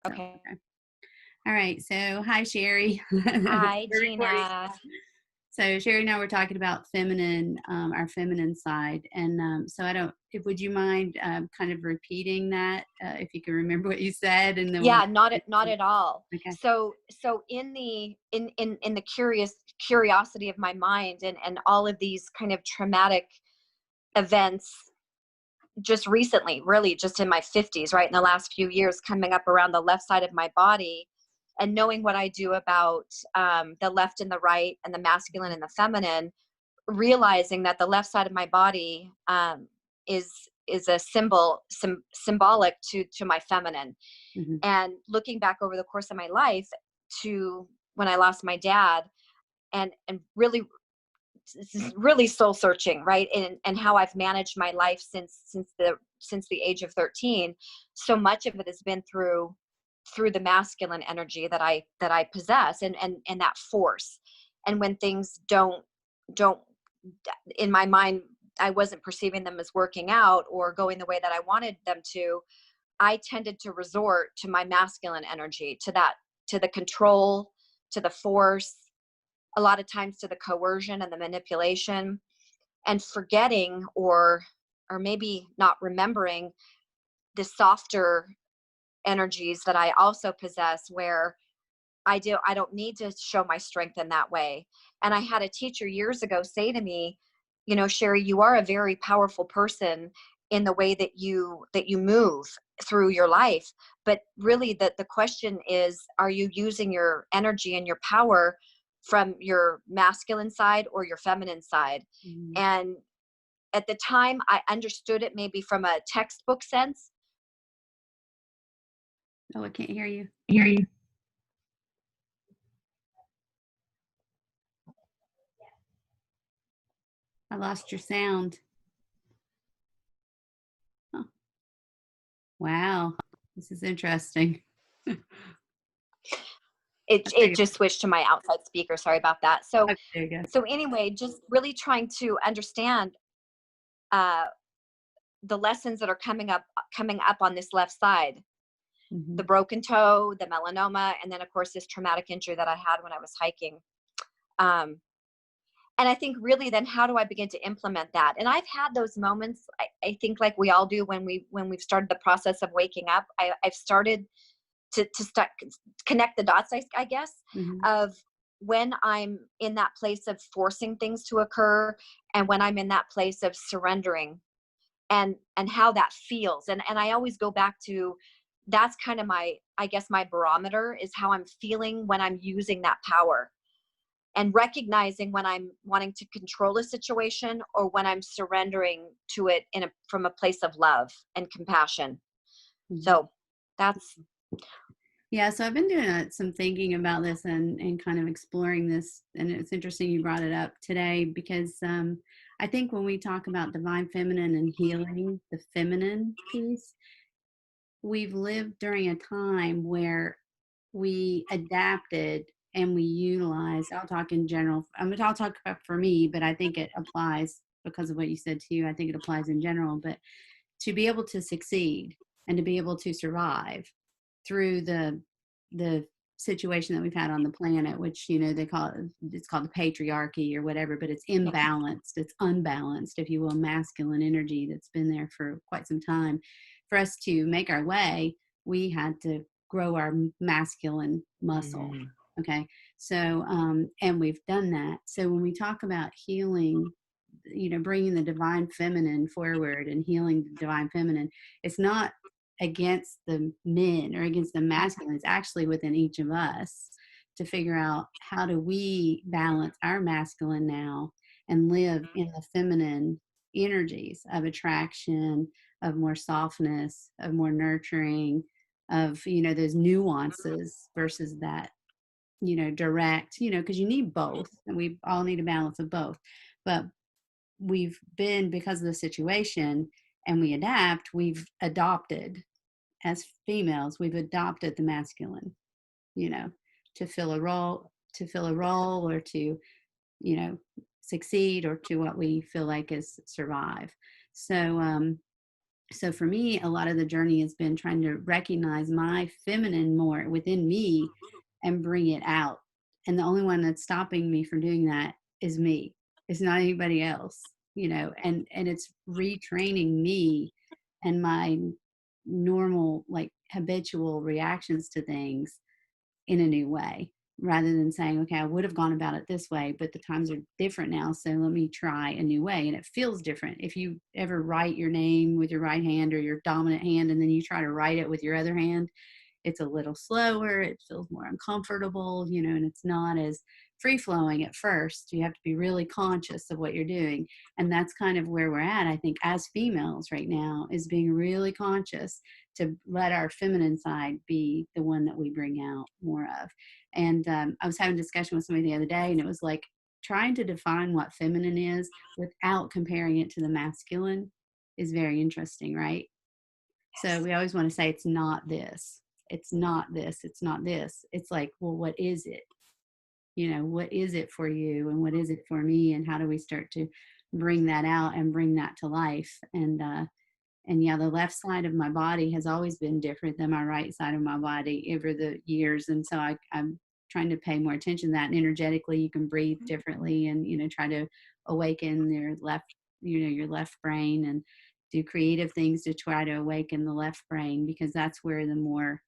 So, Okay. okay. All right. So, hi, Sherry. Hi, We're recording. Gina. So, Sherry and I were talking about feminine, our feminine side. And so, would you mind kind of repeating that if you can remember what you said? And then we'll, Yeah, not at all. okay. So in the curiosity of my mind and all of these kind of traumatic events just recently, really just in my 50s, right in the last few years, coming up around the left side of my body, and knowing what I do about the left and the right and the masculine and the feminine, realizing that the left side of my body is a symbolic to my feminine. Mm-hmm. And looking back over the course of my life to when I lost my dad, and really soul searching, right, and how I've managed my life since the age of 13. So much of it has been through the masculine energy that I possess, and that force. And when things don't in my mind, I wasn't perceiving them as working out or going the way that I wanted them to, I tended to resort to my masculine energy, to the control, to the force, a lot of times to the coercion and the manipulation, and forgetting or maybe not remembering the softer energies that I also possess, where I don't need to show my strength in that way. And I had a teacher years ago say to me, Sherry, you are a very powerful person in the way that you move through your life. But really the question is, are you using your energy and your power from your masculine side or your feminine side? Mm-hmm. And at the time I understood it maybe from a textbook sense. Oh, I can't hear you. I lost your sound. Huh. Wow. This is interesting. It just switched to my outside speaker. Sorry about that. So Okay, there you go. so anyway, just really trying to understand uh, the lessons that are coming up on this left side, Mm-hmm. the broken toe, the melanoma, and then of course this traumatic injury that I had when I was hiking. Um, and I think really then how do I begin to implement that? And I've had those moments. I think like we all do when we've started the process of waking up. I've started to start connect the dots, I guess, Mm-hmm. of when I'm in that place of forcing things to occur, and when I'm in that place of surrendering, and how that feels. And I always go back to, that's kind of my, I guess, my barometer is how I'm feeling when I'm using that power, and recognizing when I'm wanting to control a situation or when I'm surrendering to it from a place of love and compassion. Mm-hmm. So that's Yeah, so I've been doing some thinking about this and kind of exploring this. And it's interesting you brought it up today because I think when we talk about divine feminine and healing the feminine piece, we've lived during a time where we adapted and we utilized, I'll talk in general, I'll talk about for me, but I think it applies because of what you said too. I think it applies in general, but to be able to succeed and to be able to survive through the situation that we've had on the planet, which they call it's called the patriarchy or whatever, but it's imbalanced, it's unbalanced, if you will, masculine energy that's been there for quite some time. For us to make our way, we had to grow our masculine muscle. Okay, so and we've done that. So when we talk about healing, bringing the divine feminine forward and healing the divine feminine, it's not against the men or against the masculine. It's actually within each of us to figure out how do we balance our masculine now and live in the feminine energies of attraction, of more softness, of more nurturing, of those nuances versus that direct, because you need both, and we all need a balance of both. But we've been, because of the situation, and we adapt, we've adopted, as females, we've adopted the masculine, you know, to fill a role or to, succeed, or to what we feel like is survive. So So for me, a lot of the journey has been trying to recognize my feminine more within me and bring it out. And the only one that's stopping me from doing that is me. It's not anybody else, and it's retraining me and my normal, like, habitual reactions to things in a new way, rather than saying, okay, I would have gone about it this way, but the times are different now, so let me try a new way. And it feels different. If you ever write your name with your right hand or your dominant hand and then you try to write it with your other hand, it's a little slower, it feels more uncomfortable, and it's not as free flowing at first. You have to be really conscious of what you're doing. And that's kind of where we're at, I think, as females right now, is being really conscious to let our feminine side be the one that we bring out more of. And I was having a discussion with somebody the other day, and it was like trying to define what feminine is without comparing it to the masculine is very interesting, right? So Yes. we always want to say it's not this, it's not this, it's not this. It's like, well, what is it? What is it for you and what is it for me? And how do we start to bring that out and bring that to life? And yeah, the left side of my body has always been different than my right side of my body over the years. And so I'm trying to pay more attention to that. And energetically, you can breathe differently and, try to awaken your left brain, and do creative things to try to awaken the left brain, because that's where the more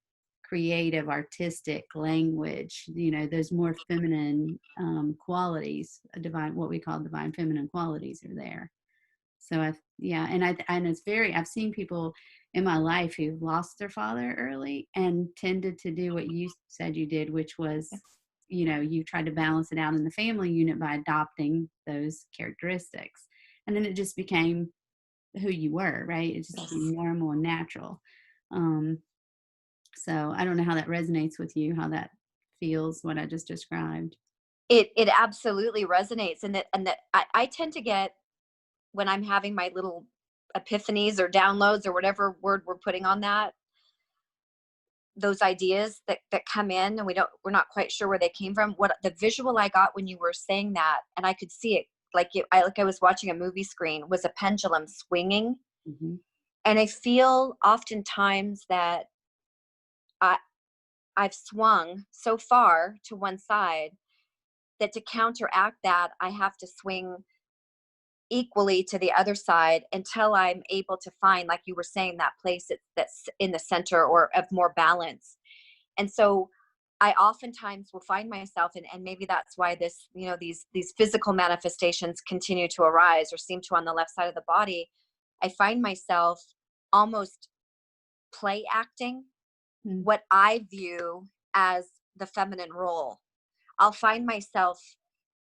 creative, artistic language, those more feminine qualities, what we call divine feminine qualities, are there. So yeah, and I've seen people in my life who've lost their father early and tended to do what you said you did, which was, you tried to balance it out in the family unit by adopting those characteristics. And then it just became who you were, right? It just became Yes. normal and natural. Um, so I don't know how that resonates with you, how that feels, what I just described. It absolutely resonates, and that I tend to get, when I'm having my little epiphanies or downloads or whatever word we're putting on that, those ideas that come in, and we're not quite sure where they came from. What the visual I got when you were saying that, and I could see it, like I was watching a movie screen, was a pendulum swinging. Hmm. And I feel oftentimes that I I've swung so far to one side that to counteract that, I have to swing equally to the other side until I'm able to find, like you were saying, that place that's in the center or of more balance. And so I oftentimes will find myself, and maybe that's why these physical manifestations continue to arise or seem to on the left side of the body. I find myself almost play acting Mm. what I view as the feminine role. I'll find myself,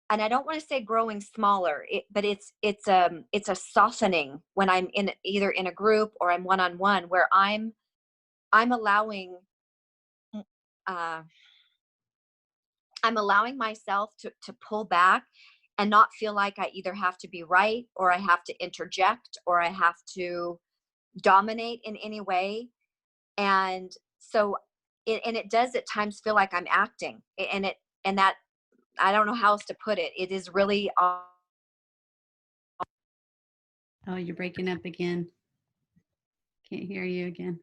and I don't want to say growing smaller, but it's a softening when I'm in either in a group or I'm one on one, where I'm allowing uh, I'm allowing myself to pull back and not feel like I either have to be right or I have to interject or I have to dominate in any way. And so it does at times feel like I'm acting, and that, I don't know how else to put it. It is really Oh, you're breaking up again. Can't hear you again.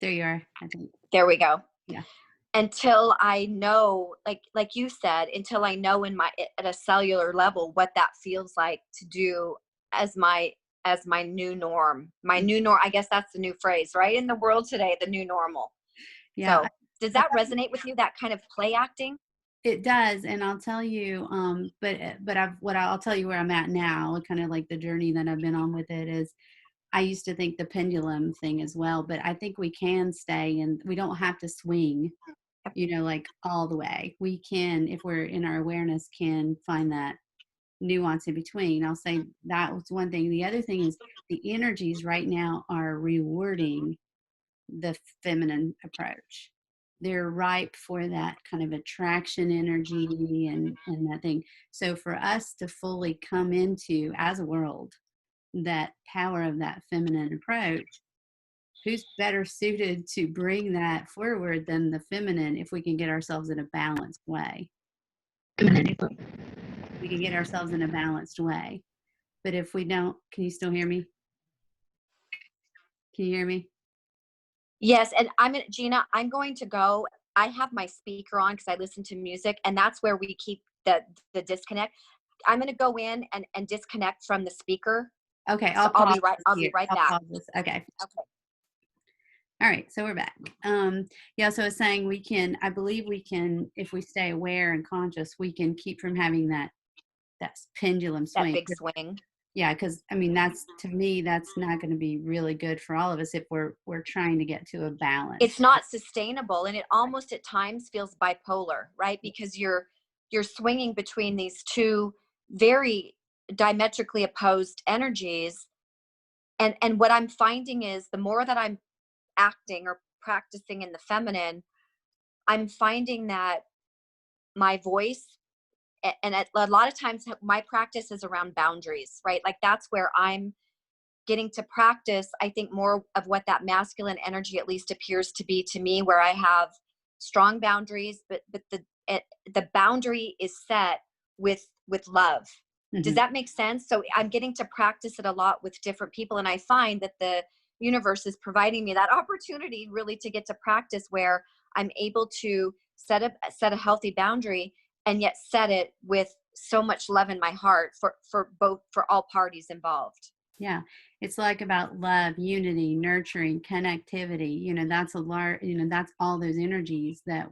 There you are, I think. there we go. Yeah. Until I know, like you said, until I know in my at a cellular level what that feels like to do as my new norm. My new norm, I guess that's the new phrase, right? In the world today, the new normal. Yeah. So, does that resonate with you, that kind of play acting? It does, and I'll tell you, but I'll tell you where I'm at now, kind of like the journey that I've been on with it is, I used to think the pendulum thing as well, but I think we can stay and we don't have to swing, like all the way. We can, if we're in our awareness, can find that nuance in between. I'll say that was one thing. The other thing is the energies right now are rewarding the feminine approach. They're ripe for that kind of attraction energy and that thing. So for us to fully come into, as a world, that power of that feminine approach, who's better suited to bring that forward than the feminine, if we can get ourselves in a balanced way? we can get ourselves in a balanced way. But if we don't, can you still hear me? Can you hear me? Yes, and Gina, I'm going to go. I have my speaker on because I listen to music, and that's where we keep the disconnect. I'm going to go in and disconnect from the speaker. Okay, So I'll pause I'll be here. right I'll back. pause this. Okay. Okay. All right, so we're back. Yeah, so I was saying we can, I believe we can, if we stay aware and conscious, we can keep from having that pendulum That swing. big swing. Yeah, because I mean that's, to me, that's not going to be really good for all of us if we're trying to get to a balance. It's not sustainable, and it almost at times feels bipolar, right? Because you're swinging between these two very diametrically opposed energies. And what I'm finding is the more that I'm acting or practicing in the feminine, I'm finding that my voice, and a lot of times my practice is around boundaries, right? Like that's where I'm getting to practice, I think, more of what that masculine energy at least appears to be to me, where I have strong boundaries, but the boundary is set with love. Does Hmm. that make sense? So I'm getting to practice it a lot with different people, and I find that the universe is providing me that opportunity really to get to practice where I'm able to set a healthy boundary, and yet set it with so much love in my heart for all parties involved. Yeah, it's like about love, unity, nurturing, connectivity. That's a large. That's all those energies that,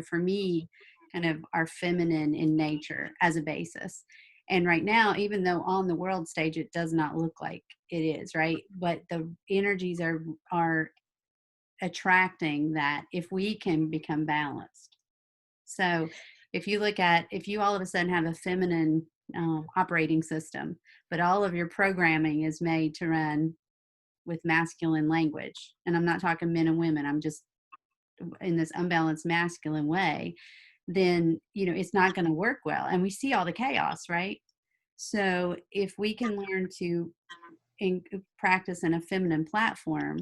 for me, kind of are feminine in nature as a basis. And right now, even though on the world stage it does not look like it is, right? But the energies are attracting that if we can become balanced. So if you all of a sudden have a feminine operating system, but all of your programming is made to run with masculine language, and I'm not talking men and women, I'm just in this unbalanced masculine way, then it's not going to work well, and we see all the chaos, right? So if we can learn to practice in a feminine platform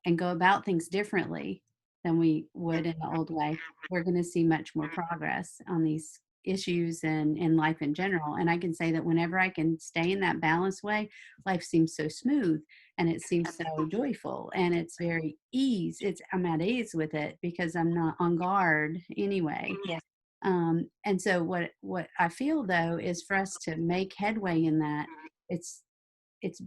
and go about things differently than we would in the old way, we're going to see much more progress on these issues and in life in general. And I can say that whenever I can stay in that balanced way, life seems so smooth and it seems so joyful and it's very ease. I'm at ease with it because I'm not on guard anyway. Yes. And so what I feel though is for us to make headway in that, it's it's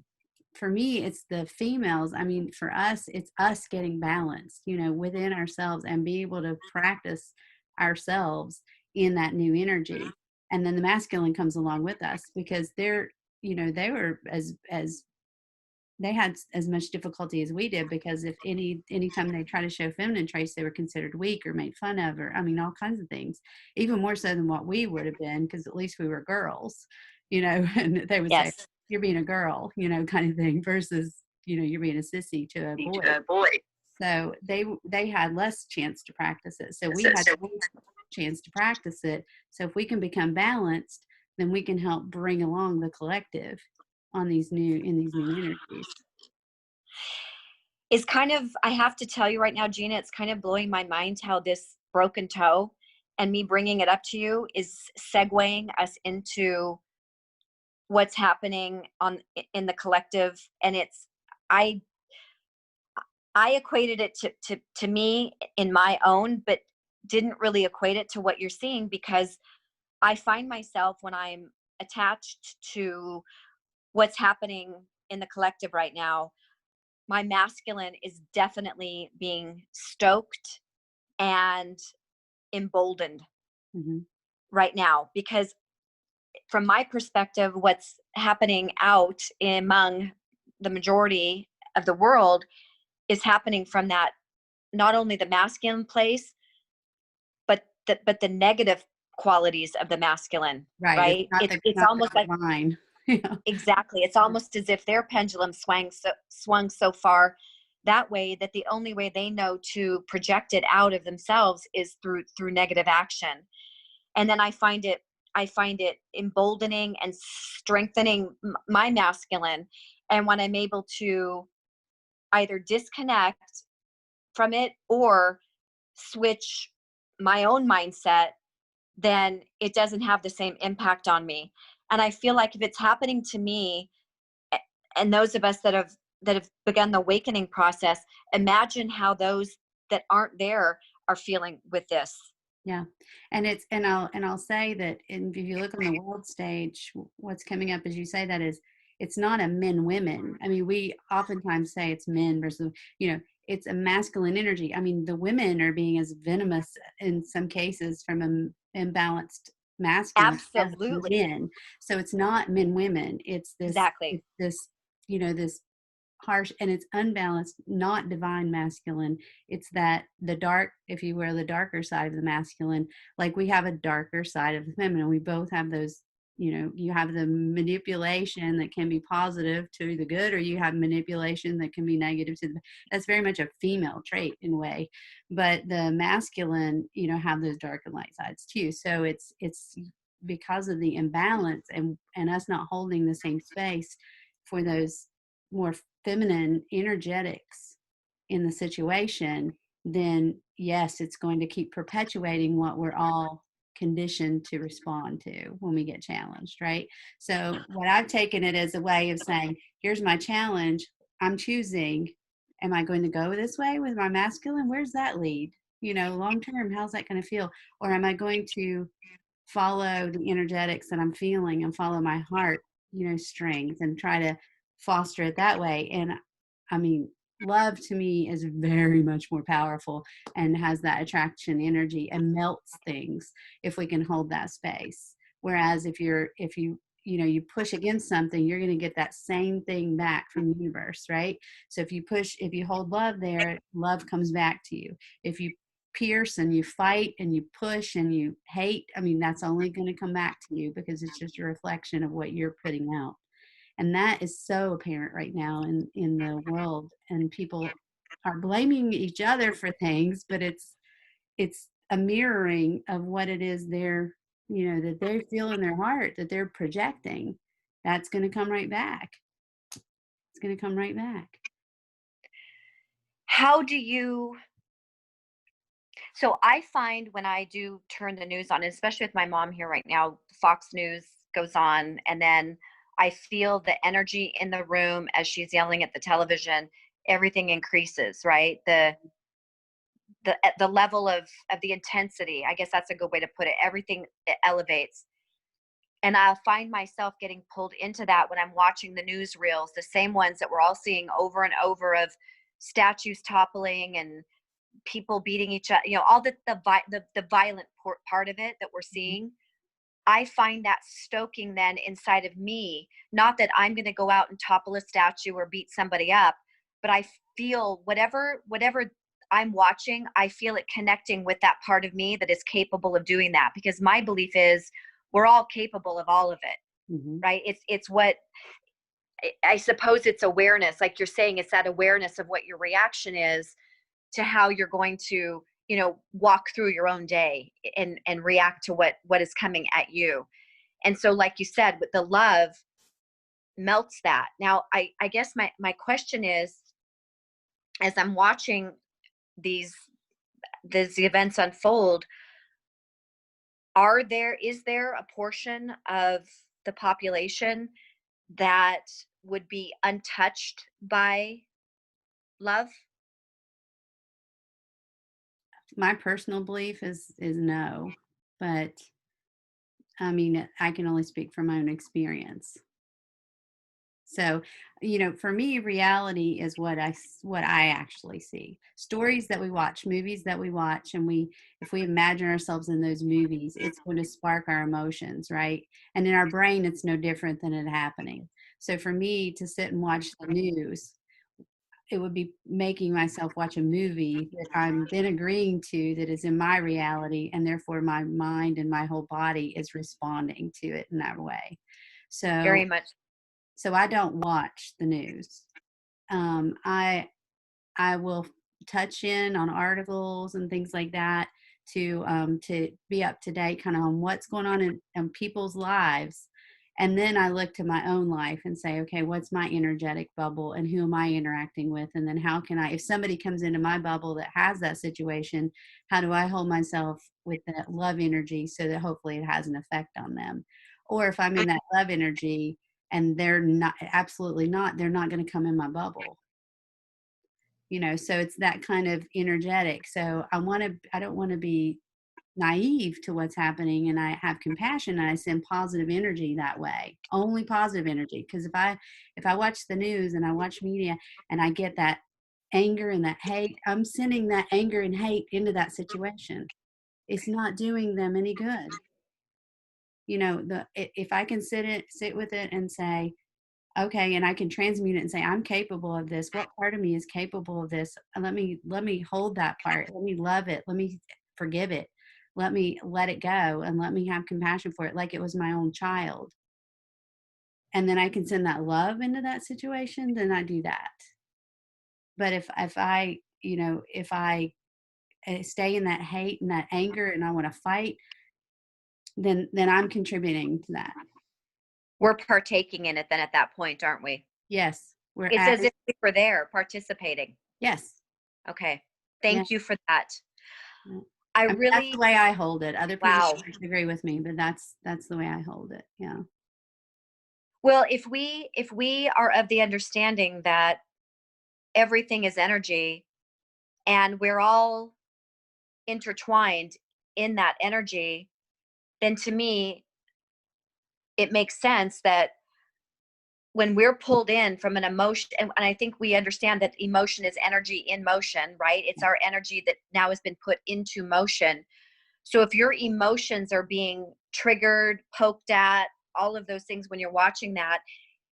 for me, it's the females. I mean, for us, it's us getting balanced, within ourselves and be able to practice ourselves in that new energy. And then the masculine comes along with us because they were as they had as much difficulty as we did because if anytime they try to show feminine traits, they were considered weak or made fun of, or I mean, all kinds of things, even more so than what we would have been, because at least we were girls, and they would say, Yes. you're being a girl, kind of thing, versus, you're being a sissy to a boy. Boy. So they had less chance to practice it. So we had more chance to practice it. So if we can become balanced, then we can help bring along the collective on these new energies. It's kind of, I have to tell you right now, Gina, it's kind of blowing my mind how this broken toe and me bringing it up to you is segueing us into what's happening in the collective. And I I equated it to me in my own, but didn't really equate it to what you're seeing, because I find myself when I'm attached to what's happening in the collective right now, my masculine is definitely being stoked and emboldened Hmm. right now, because from my perspective, what's happening out among the majority of the world is happening from that, not only the masculine place, but the negative qualities of the masculine, Right. It's right? not It's not almost the like, divine. Yeah. exactly, it's almost as if their pendulum swung so far that way that the only way they know to project it out of themselves is through negative action. And then I find it emboldening and strengthening my masculine. And when I'm able to either disconnect from it or switch my own mindset then it doesn't have the same impact on me. And I feel like if it's happening to me, and those of us that have begun the awakening process, imagine how those that aren't there are feeling with this. Yeah. And I'll say that if you look on the world stage, what's coming up as you say that is it's not a men women. I mean, we oftentimes say it's men versus, it's a masculine energy. I mean, the women are being as venomous in some cases from an imbalanced masculine as the Absolutely. men. So it's not men women. Exactly. It's this, this harsh, and it's unbalanced, not divine masculine. It's that the dark, if you will, the darker side of the masculine. Like we have a darker side of the feminine. We both have those. You have the manipulation that can be positive to the good, or you have manipulation that can be negative to the. That's very much a female trait in a way, but the masculine, have those dark and light sides too. So it's because of the imbalance and us not holding the same space for those more feminine energetics in the situation, then yes, it's going to keep perpetuating what we're all conditioned to respond to when we get challenged, right? So, what I've taken it as a way of saying, here's my challenge. I'm choosing, am I going to go this way with my masculine? Where's that lead? Long term, how's that going to feel? Or am I going to follow the energetics that I'm feeling and follow my heart, strength and try to foster it that way? And I mean, love to me is very much more powerful and has that attraction energy and melts things if we can hold that space. Whereas if you push against something, you're going to get that same thing back from the universe, right? So if you hold love there, love comes back to you. If you pierce and you fight and you push and you hate, I mean, that's only going to come back to you because it's just a reflection of what you're putting out. And that is so apparent right now in the world, and people are blaming each other for things, but it's a mirroring of what it is that they feel in their heart that they're projecting. That's going to come right back. It's going to come right back. How do you So I find when I do turn the news on, especially with my mom here right now, Fox News goes on, and then I feel the energy in the room as she's yelling at the television. Everything increases, right? The level of the intensity. I guess that's a good way to put it. Everything elevates, and I'll find myself getting pulled into that when I'm watching the newsreels, the same ones that we're all seeing over and over of statues toppling and people beating each other, all the violent part of it that we're Mhm. seeing. I find that stoking then inside of me, not that I'm going to go out and topple a statue or beat somebody up, but I feel whatever I'm watching, I feel it connecting with that part of me that is capable of doing that, because my belief is we're all capable of all of it, Mhm. right? It's what I suppose it's awareness, like you're saying, it's that awareness of what your reaction is to how you're going to walk through your own day and react to what is coming at you. And so like you said, with the love melts that. Now I guess my question is, as I'm watching these these events unfold, is there a portion of the population that would be untouched by love? My personal belief is no, but I mean, I can only speak from my own experience. So, for me, reality is what I actually see. Stories that we watch, movies that we watch, and if we imagine ourselves in those movies, it's going to spark our emotions, right? And in our brain, it's no different than it happening. So for me to sit and watch the news, it would be making myself watch a movie that I'm then agreeing to that is in my reality, and therefore my mind and my whole body is responding to it in that way. So Very much. so I don't watch the news. I will touch in on articles and things like that to be up to date, kind of on what's going on in people's lives. And then I look to my own life and say, okay, what's my energetic bubble and who am I interacting with? And then how can I, if somebody comes into my bubble that has that situation, how do I hold myself with that love energy so that hopefully it has an effect on them? Or if I'm in that love energy and they're not, absolutely not, they're not going to come in my bubble. So it's that kind of energetic. So I don't want to be naive to what's happening, and I have compassion and I send positive energy that way, only positive energy. Because if I watch the news and I watch media and I get that anger and that hate, I'm sending that anger and hate into that situation. It's not doing them any good. If I can sit with it and say, okay, and I can transmute it and say, I'm capable of this. What part of me is capable of this? Let me hold that part. Let me love it. Let me forgive it. Let me let it go and let me have compassion for it like it was my own child. And then I can send that love into that situation, then I do that. But if I stay in that hate and that anger and I want to fight, then I'm contributing to that. We're partaking in it then at that point, aren't we? Yes, we're It's as adding. if we were there participating. Yes. Okay. Yeah. Thank you for that. Yeah. I I mean, that's really, the way I hold it. Other people wow. don't disagree with me, but that's the way I hold it. Yeah. Well, if we are of the understanding that everything is energy and we're all intertwined in that energy, then to me it makes sense that when we're pulled in from an emotion, and I think we understand that emotion is energy in motion, right? It's our energy that now has been put into motion. So if your emotions are being triggered, poked at, all of those things when you're watching that,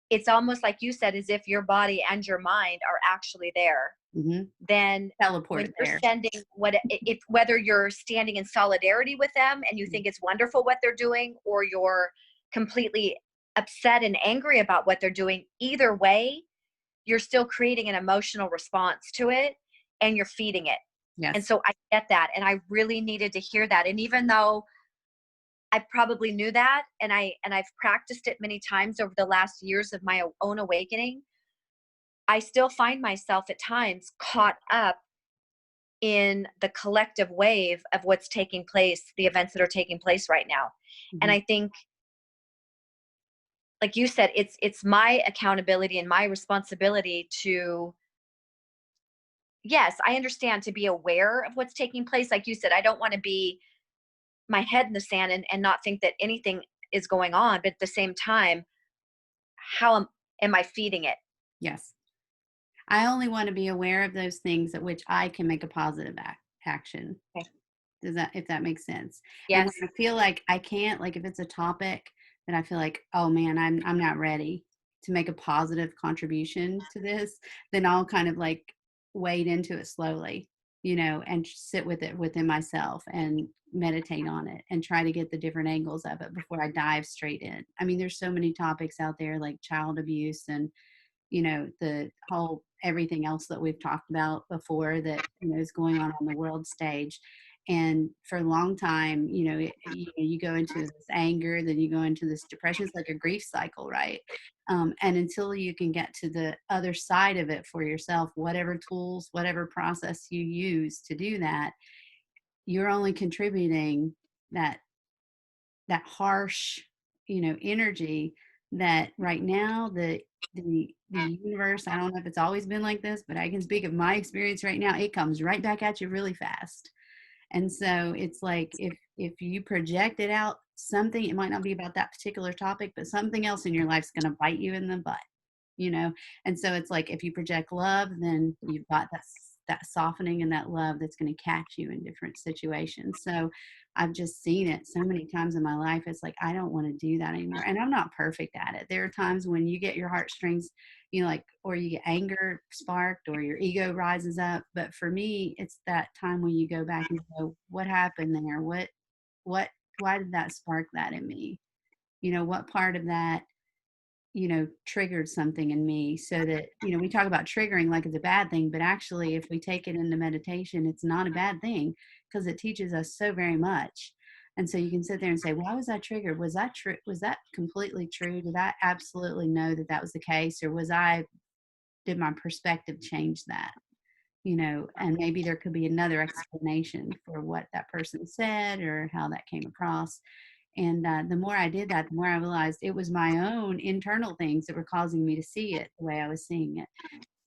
it's almost like you said, as if your body and your mind are actually there. Hmm. Then when Teleport you're there. sending what, if whether you're standing in solidarity with them and you think it's wonderful what they're doing, or you're completely upset and angry about what they're doing, either way you're still creating an emotional response to it and you're feeding it. And Yes. so I get that, and I really needed to hear that. And even though I probably knew that, and I've practiced it many times over the last years of my own awakening, I still find myself at times caught up in the collective wave of what's taking place, the events that are taking place right now. And Hmm. I think, like you said, it's my accountability and my responsibility to, yes, I understand, to be aware of what's taking place. Like you said, I don't want to be my head in the sand and not think that anything is going on. But at the same time, how am I feeding it? Yes. I only want to be aware of those things at which I can make a positive action. Okay. If that makes sense? And when Yes. I feel like I can't, like if it's a topic that I feel like, oh man, I'm not ready to make a positive contribution to this, then I'll kind of like wade into it slowly, and sit with it within myself and meditate on it and try to get the different angles of it before I dive straight in. I mean, there's so many topics out there like child abuse and the whole everything else that we've talked about before that is going on the world stage. And for a long time, you go into this anger, then you go into this depression. It's like a grief cycle, right? And until you can get to the other side of it for yourself, whatever tools, whatever process you use to do that, you're only contributing that harsh energy that right now the universe, I don't know if it's always been like this, but I can speak of my experience right now. It comes right back at you really fast. And so it's like if you project it out, something, it might not be about that particular topic, but something else in your life's going to bite you in the butt, you know and so it's like if you project love, then you've got that softening and that love that's going to catch you in different situations. So I've just seen it so many times in my life. It's like I don't want to do that anymore, and I'm not perfect at it. There are times when you get your heartstrings, like, or you get anger sparked or your ego rises up. But for me, it's that time when you go back and go, what happened there? What why did that spark that in me? What part of that triggered something in me, so that, we talk about triggering like it's a bad thing, but actually, if we take it into meditation, it's not a bad thing because it teaches us so very much. And so you can sit there and say, why was I triggered? Was that true? Was that completely true? Did I absolutely know that that was the case? Or did my perspective change that? And maybe there could be another explanation for what that person said or how that came across. And the more I did that, the more I realized it was my own internal things that were causing me to see it the way I was seeing it.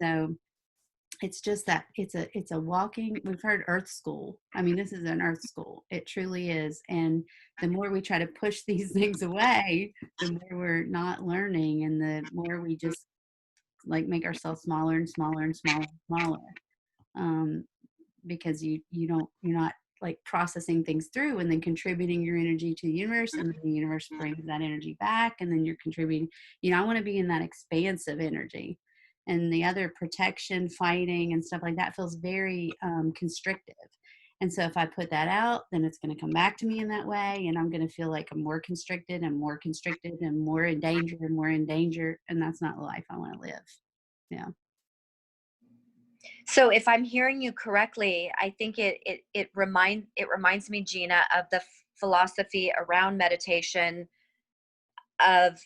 So it's just that it's a walking, we've heard earth school. I mean, this is an earth school. It truly is. And the more we try to push these things away, the more we're not learning, and the more we just like make ourselves smaller and smaller and smaller and smaller. Um, because you're not like processing things through and then contributing your energy to the universe, and then the universe brings that energy back, and then you're contributing. I want to be in that expansive energy, and the other protection, fighting and stuff like that feels very constrictive. And so if I put that out, then it's going to come back to me in that way, and I'm going to feel like I'm more constricted and more constricted and more in danger and more in danger, and that's not the life I want to live. Yeah. So if I'm hearing you correctly, I think it reminds me, Gina, of the philosophy around meditation, of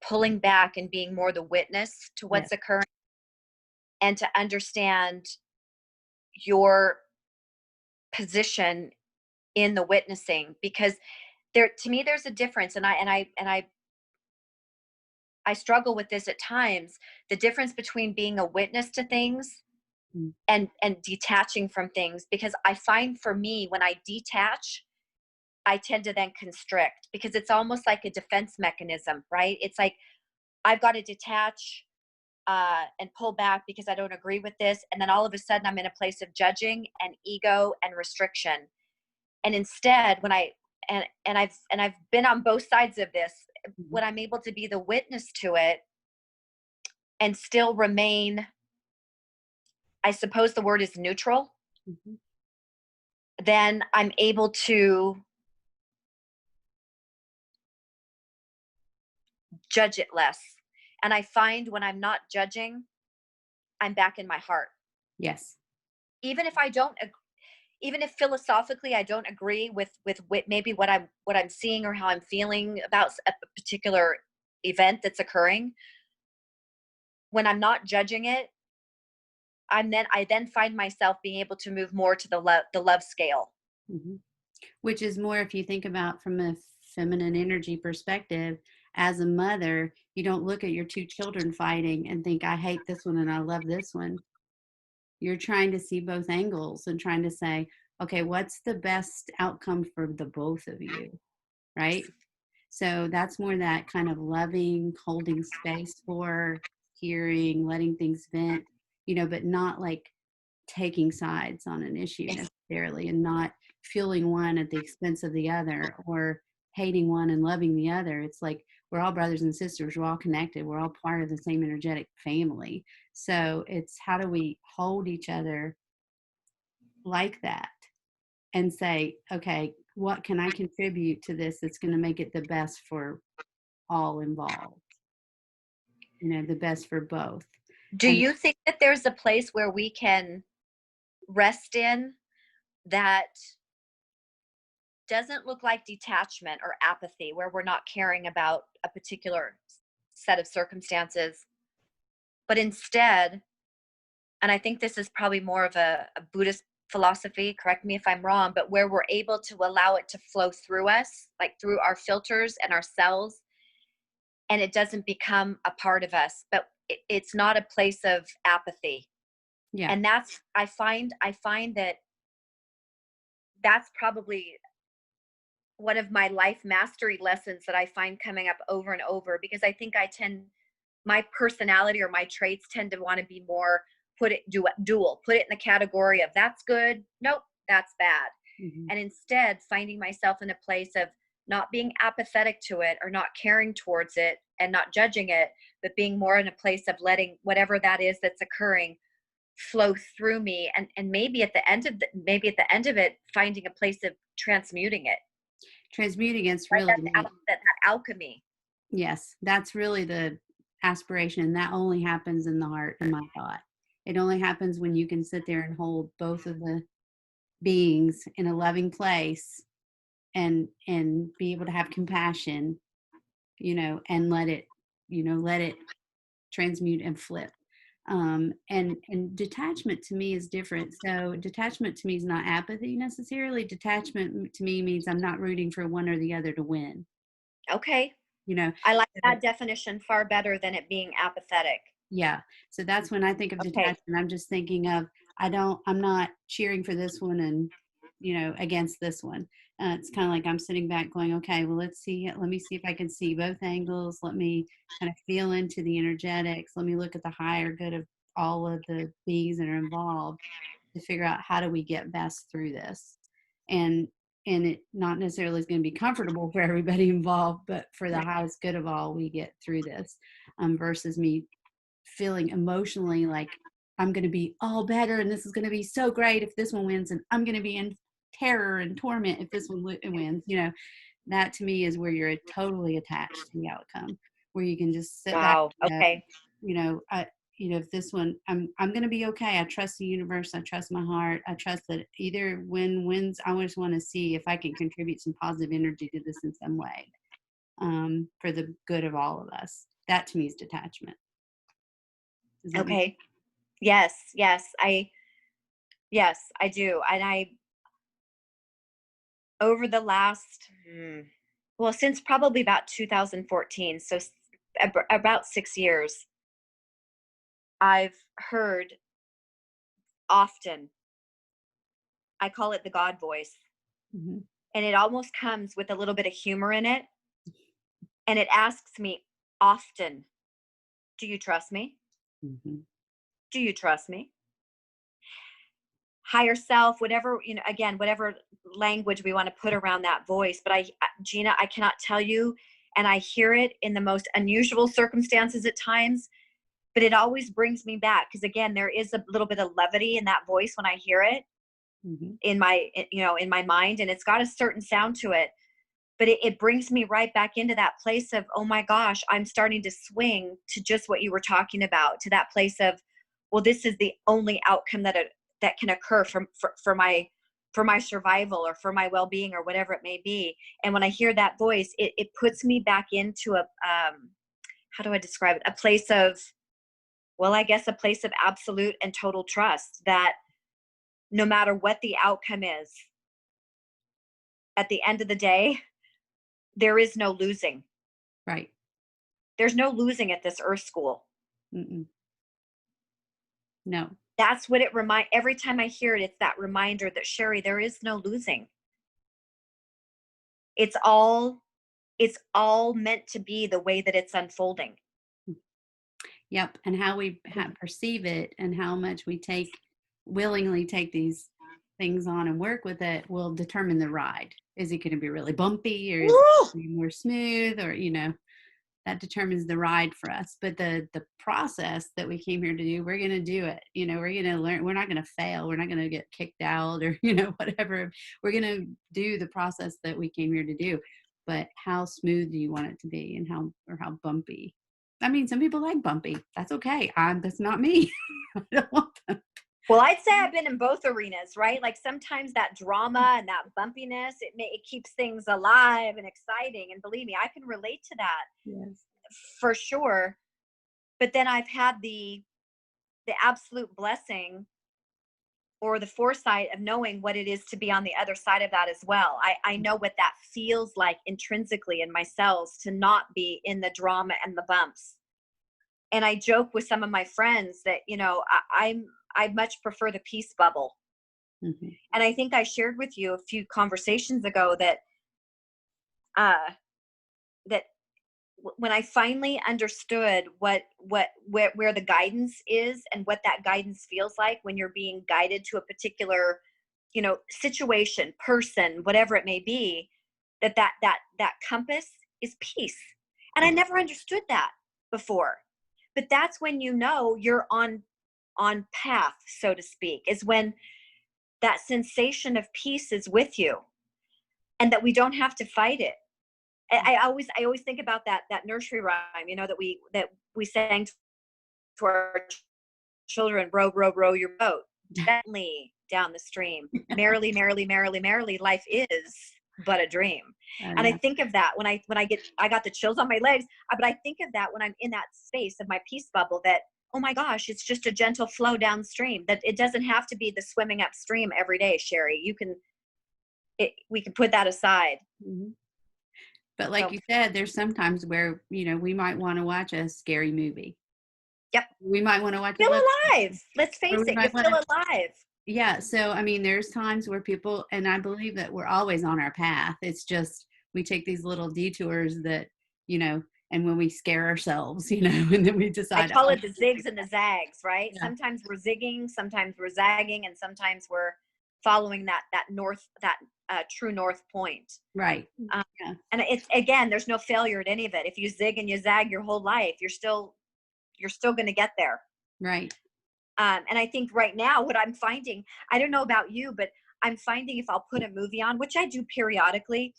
pulling back and being more the witness to Yes. what's occurring, and to understand your position in the witnessing, because there, to me, there's a difference, and I struggle with this at times, the difference between being a witness to things Mm. and detaching from things, because I find for me, when I detach, I tend to then constrict, because it's almost like a defense mechanism, right? It's like I've got to detach and pull back because I don't agree with this, and then all of a sudden I'm in a place of judging and ego and restriction. And instead, when I and I've been on both sides of this, Mhm. when I'm able to be the witness to it and still remain, I suppose the word is neutral, Mhm. then I'm able to judge it less. And I find when I'm not judging, I'm back in my heart. Yes. Even if I don't, even if philosophically I don't agree with maybe what I'm seeing or how I'm feeling about a particular event that's occurring, when I'm not judging it, I then find myself being able to move more to the love scale. Mhm. Which is more, if you think about from a feminine energy perspective, as a mother, you don't look at your two children fighting and think, I hate this one and I love this one. You're trying to see both angles and trying to say, okay, what's the best outcome for the both of you? Right. So that's more that kind of loving, holding space for, hearing, letting things vent, but not like taking sides on an issue necessarily, and not fueling one at the expense of the other, or hating one and loving the other. It's like we're all brothers and sisters, we're all connected, we're all part of the same energetic family. So it's how do we hold each other like that and say, okay, what can I contribute to this that's going to make it the best for all involved, the best for both. Do And you think that there's a place where we can rest in that doesn't look like detachment or apathy, where we're not caring about a particular set of circumstances, but instead, and I think this is probably more of a Buddhist philosophy, correct me if I'm wrong, but where we're able to allow it to flow through us, like through our filters and our cells, and it doesn't become a part of us, but it's not a place of apathy. yeah. And that's, I find that that's probably one of my life mastery lessons that I find coming up over and over, because I think my personality or my traits tend to want to be more, dual, put it in the category of that's good, nope, that's bad. Hmm. And instead finding myself in a place of not being apathetic to it or not caring towards it and not judging it, but being more in a place of letting whatever that is that's occurring flow through me, and maybe at the end of it finding a place of transmuting it, Transmuting, it's right? really That's that alchemy. yes, that's really the aspiration. And that only happens in the heart, in my thought. It only happens when you can sit there and hold both of the beings in a loving place and be able to have compassion, and let it transmute and flip. And detachment to me is different. So detachment to me is not apathy necessarily. Detachment to me means I'm not rooting for one or the other to win. Okay. You know, I like so that definition far better than it being apathetic. yeah. So that's when I think of Okay. detachment. I'm just thinking of I'm not cheering for this one and against this one. It's kind of like I'm sitting back going, okay, well, let me see if I can see both angles. Let me kind of feel into the energetics. Let me look at the higher good of all of the beings that are involved to figure out how do we get best through this. And it not necessarily is going to be comfortable for everybody involved, but for the Right. highest good of all, we get through this, versus me feeling emotionally like I'm going to be all better and this is going to be so great if this one wins, and I'm going to be in terror and torment if this one wins. That to me is where you're totally attached to the outcome, where you can just sit back Wow. and go, Okay. I if this one, I'm going to be okay. I trust the universe. I trust my heart. I trust that either wins. I just want to see if I can contribute some positive energy to this in some way, for the good of all of us. That to me is detachment. Does that make Okay. Yes. Yes, I do. And I, over the last, well, since probably about 2014, so about 6 years, I've heard often, I call it the God voice. Mhm, And it almost comes with a little bit of humor in it. And it asks me often, do you trust me? mhm. Do you trust me? Higher self, whatever, again, whatever language we want to put around that voice. But Gina, I cannot tell you, and I hear it in the most unusual circumstances at times, but it always brings me back. Because again, there is a little bit of levity in that voice when I hear it Mhm. in my mind, and it's got a certain sound to it. But it brings me right back into that place of, oh my gosh, I'm starting to swing to just what you were talking about, to that place of, well, this is the only outcome that can occur for my survival or for my well-being or whatever it may be. And when I hear that voice, it puts me back into a, how do I describe it? A place of, well, I guess a place of absolute and total trust that no matter what the outcome is, at the end of the day, there is no losing. Right. There's no losing at this earth school. Mm-mm. No. That's what every time I hear it, it's that reminder that, Sherry, there is no losing. It's all it's all meant to be the way that it's unfolding. Yep. And how we perceive it and how much we willingly take these things on and work with it will determine the ride. Is it going to be really bumpy, or is it Woo! going to be more smooth, or, that determines the ride for us. But the process that we came here to do, we're going to do it. We're going to learn. We're not going to fail. We're not going to get kicked out or, whatever. We're going to do the process that we came here to do. But how smooth do you want it to be, and how bumpy? I mean, some people like bumpy. That's okay. That's not me. I don't want them. Well, I'd say I've been in both arenas, right? Like sometimes that drama and that bumpiness, it keeps things alive and exciting. And believe me, I can relate to that Yes. for sure. But then I've had the absolute blessing or the foresight of knowing what it is to be on the other side of that as well. I know what that feels like intrinsically in my cells to not be in the drama and the bumps. And I joke with some of my friends that, I much prefer the peace bubble. Hmm. And I think I shared with you a few conversations ago that uh that when I finally understood where the guidance is and what that guidance feels like when you're being guided to a particular, situation, person, whatever it may be, that compass is peace. And I never understood that before. But that's when you're on path, so to speak, is when that sensation of peace is with you and that we don't have to fight it. I always think about that nursery rhyme, that we sang to our children, row, row, row your boat gently down the stream. Merrily, merrily, merrily, merrily, life is. but a dream. Oh, And I yeah. think of that when I got the chills on my legs, but I think of that when I'm in that space of my peace bubble, that, oh my gosh, it's just a gentle flow downstream, that it doesn't have to be the swimming upstream every day, Sherry. We can put that aside. Mhm. But like So, you said, there's sometimes where, we might want to watch a scary movie. yep. We might want to watch a Feel love story, alive. Let's or face we it. You might want feel to, alive. yeah. So, I mean, there's times where people, and I believe that we're always on our path. It's just, we take these little detours that, you know, and when we scare ourselves, and then we I decide, call oh, it the zigs and the zags, right? yeah, Sometimes we're zigging, sometimes we're zagging, and sometimes we're following that true north point. right. Um, Yeah, and it's, again, there's no failure at any of it. If you zig and you zag your whole life, you're still going to get there. right. And I think right now, what I'm finding, I don't know about you, but I'm finding if I'll put a movie on, which I do periodically,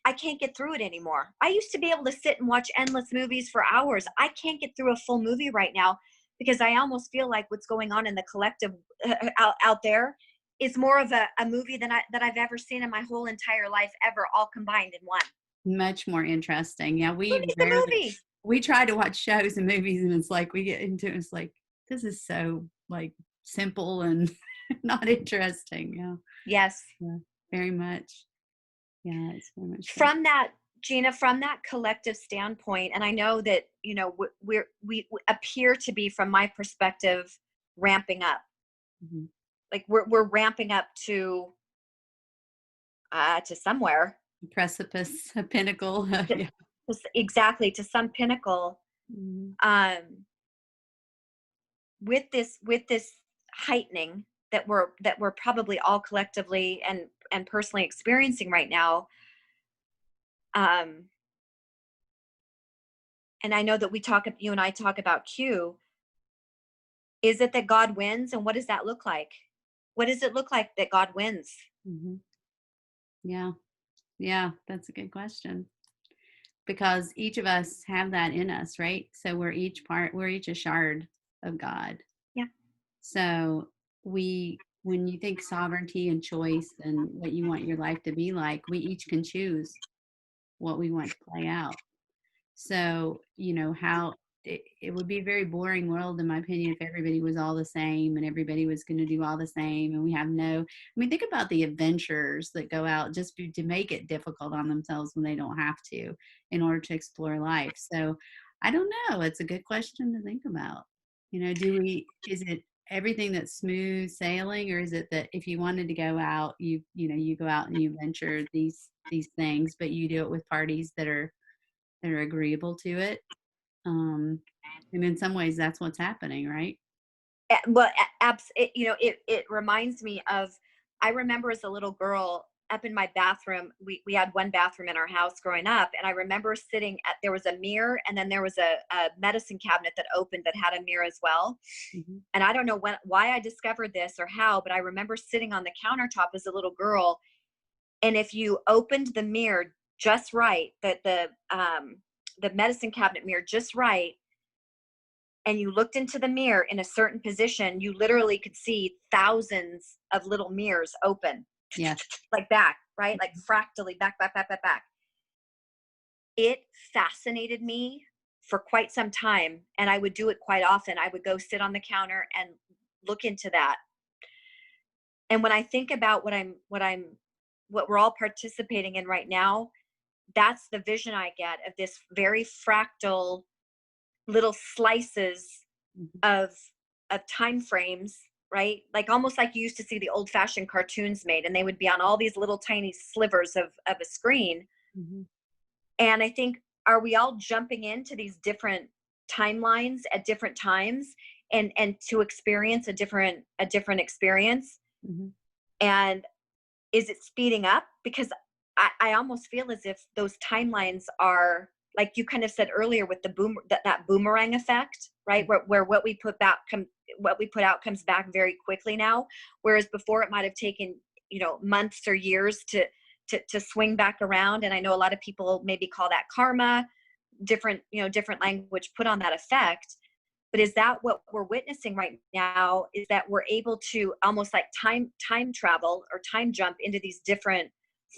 I can't get through it anymore. I used to be able to sit and watch endless movies for hours. I can't get through a full movie right now because I almost feel like what's going on in the collective out there is more of a movie that I've ever seen in my whole entire life ever, all combined in one. Much more interesting. Yeah, Who we needs a rarely, movie? we try to watch shows and movies, and it's like we get into it, it's like, this is so like simple and not interesting. Yeah. Yes. Yeah, very much. Yeah, it's very much so. From that, Gina, from that collective standpoint, and I know that, we appear to be, from my perspective, ramping up. Mhm. Like we're ramping up to somewhere. Precipice, a pinnacle. To, Yeah. exactly, to some pinnacle. Mhm. Um, with this heightening that we're probably all collectively and personally experiencing right now. Um, and I know that you and I talk about Q. Is it that God wins, and what does that look like? What does it look like that God wins? Mhm. Yeah. Yeah, that's a good question. Because each of us have that in us, right? So we're each a shard of God. Yeah. So when you think sovereignty and choice and what you want your life to be like, we each can choose what we want to play out. So, how it would be a very boring world, in my opinion, if everybody was all the same and everybody was going to do all the same. And we have think about the adventurers that go out just to make it difficult on themselves when they don't have to in order to explore life. So, I don't know. It's a good question to think about. Is it everything that's smooth sailing, or is it that if you wanted to go out, you go out and you venture these things, but you do it with parties that are agreeable to it. And in some ways, that's what's happening, right? Well, it reminds me of, I remember as a little girl up in my bathroom, we had one bathroom in our house growing up, and I remember there was a mirror, and then there was a medicine cabinet that opened that had a mirror as well. Hmm. And I don't know why I discovered this or how, but I remember sitting on the countertop as a little girl, and if you opened the mirror just right, the medicine cabinet mirror just right, and you looked into the mirror in a certain position, you literally could see thousands of little mirrors open, Yes. like back, right? Like fractally back, back, back, back, back. It fascinated me for quite some time, and I would do it quite often. I would go sit on the counter and look into that. And when I think about what we're all participating in right now, that's the vision I get of this very fractal little slices Hmm. of time frames, right? Like almost like you used to see the old fashioned cartoons made, and they would be on all these little tiny slivers of a screen. Hmm. And I think, are we all jumping into these different timelines at different times, and to experience a different experience? Hmm. And is it speeding up? Because I almost feel as if those timelines are, like you kind of said earlier, with that boomerang effect, right? Where what we put out comes back very quickly now, whereas before it might have taken, months or years to swing back around. And I know a lot of people maybe call that karma, different language put on that effect. But is that what we're witnessing right now? Is that we're able to almost like time travel or time jump into these different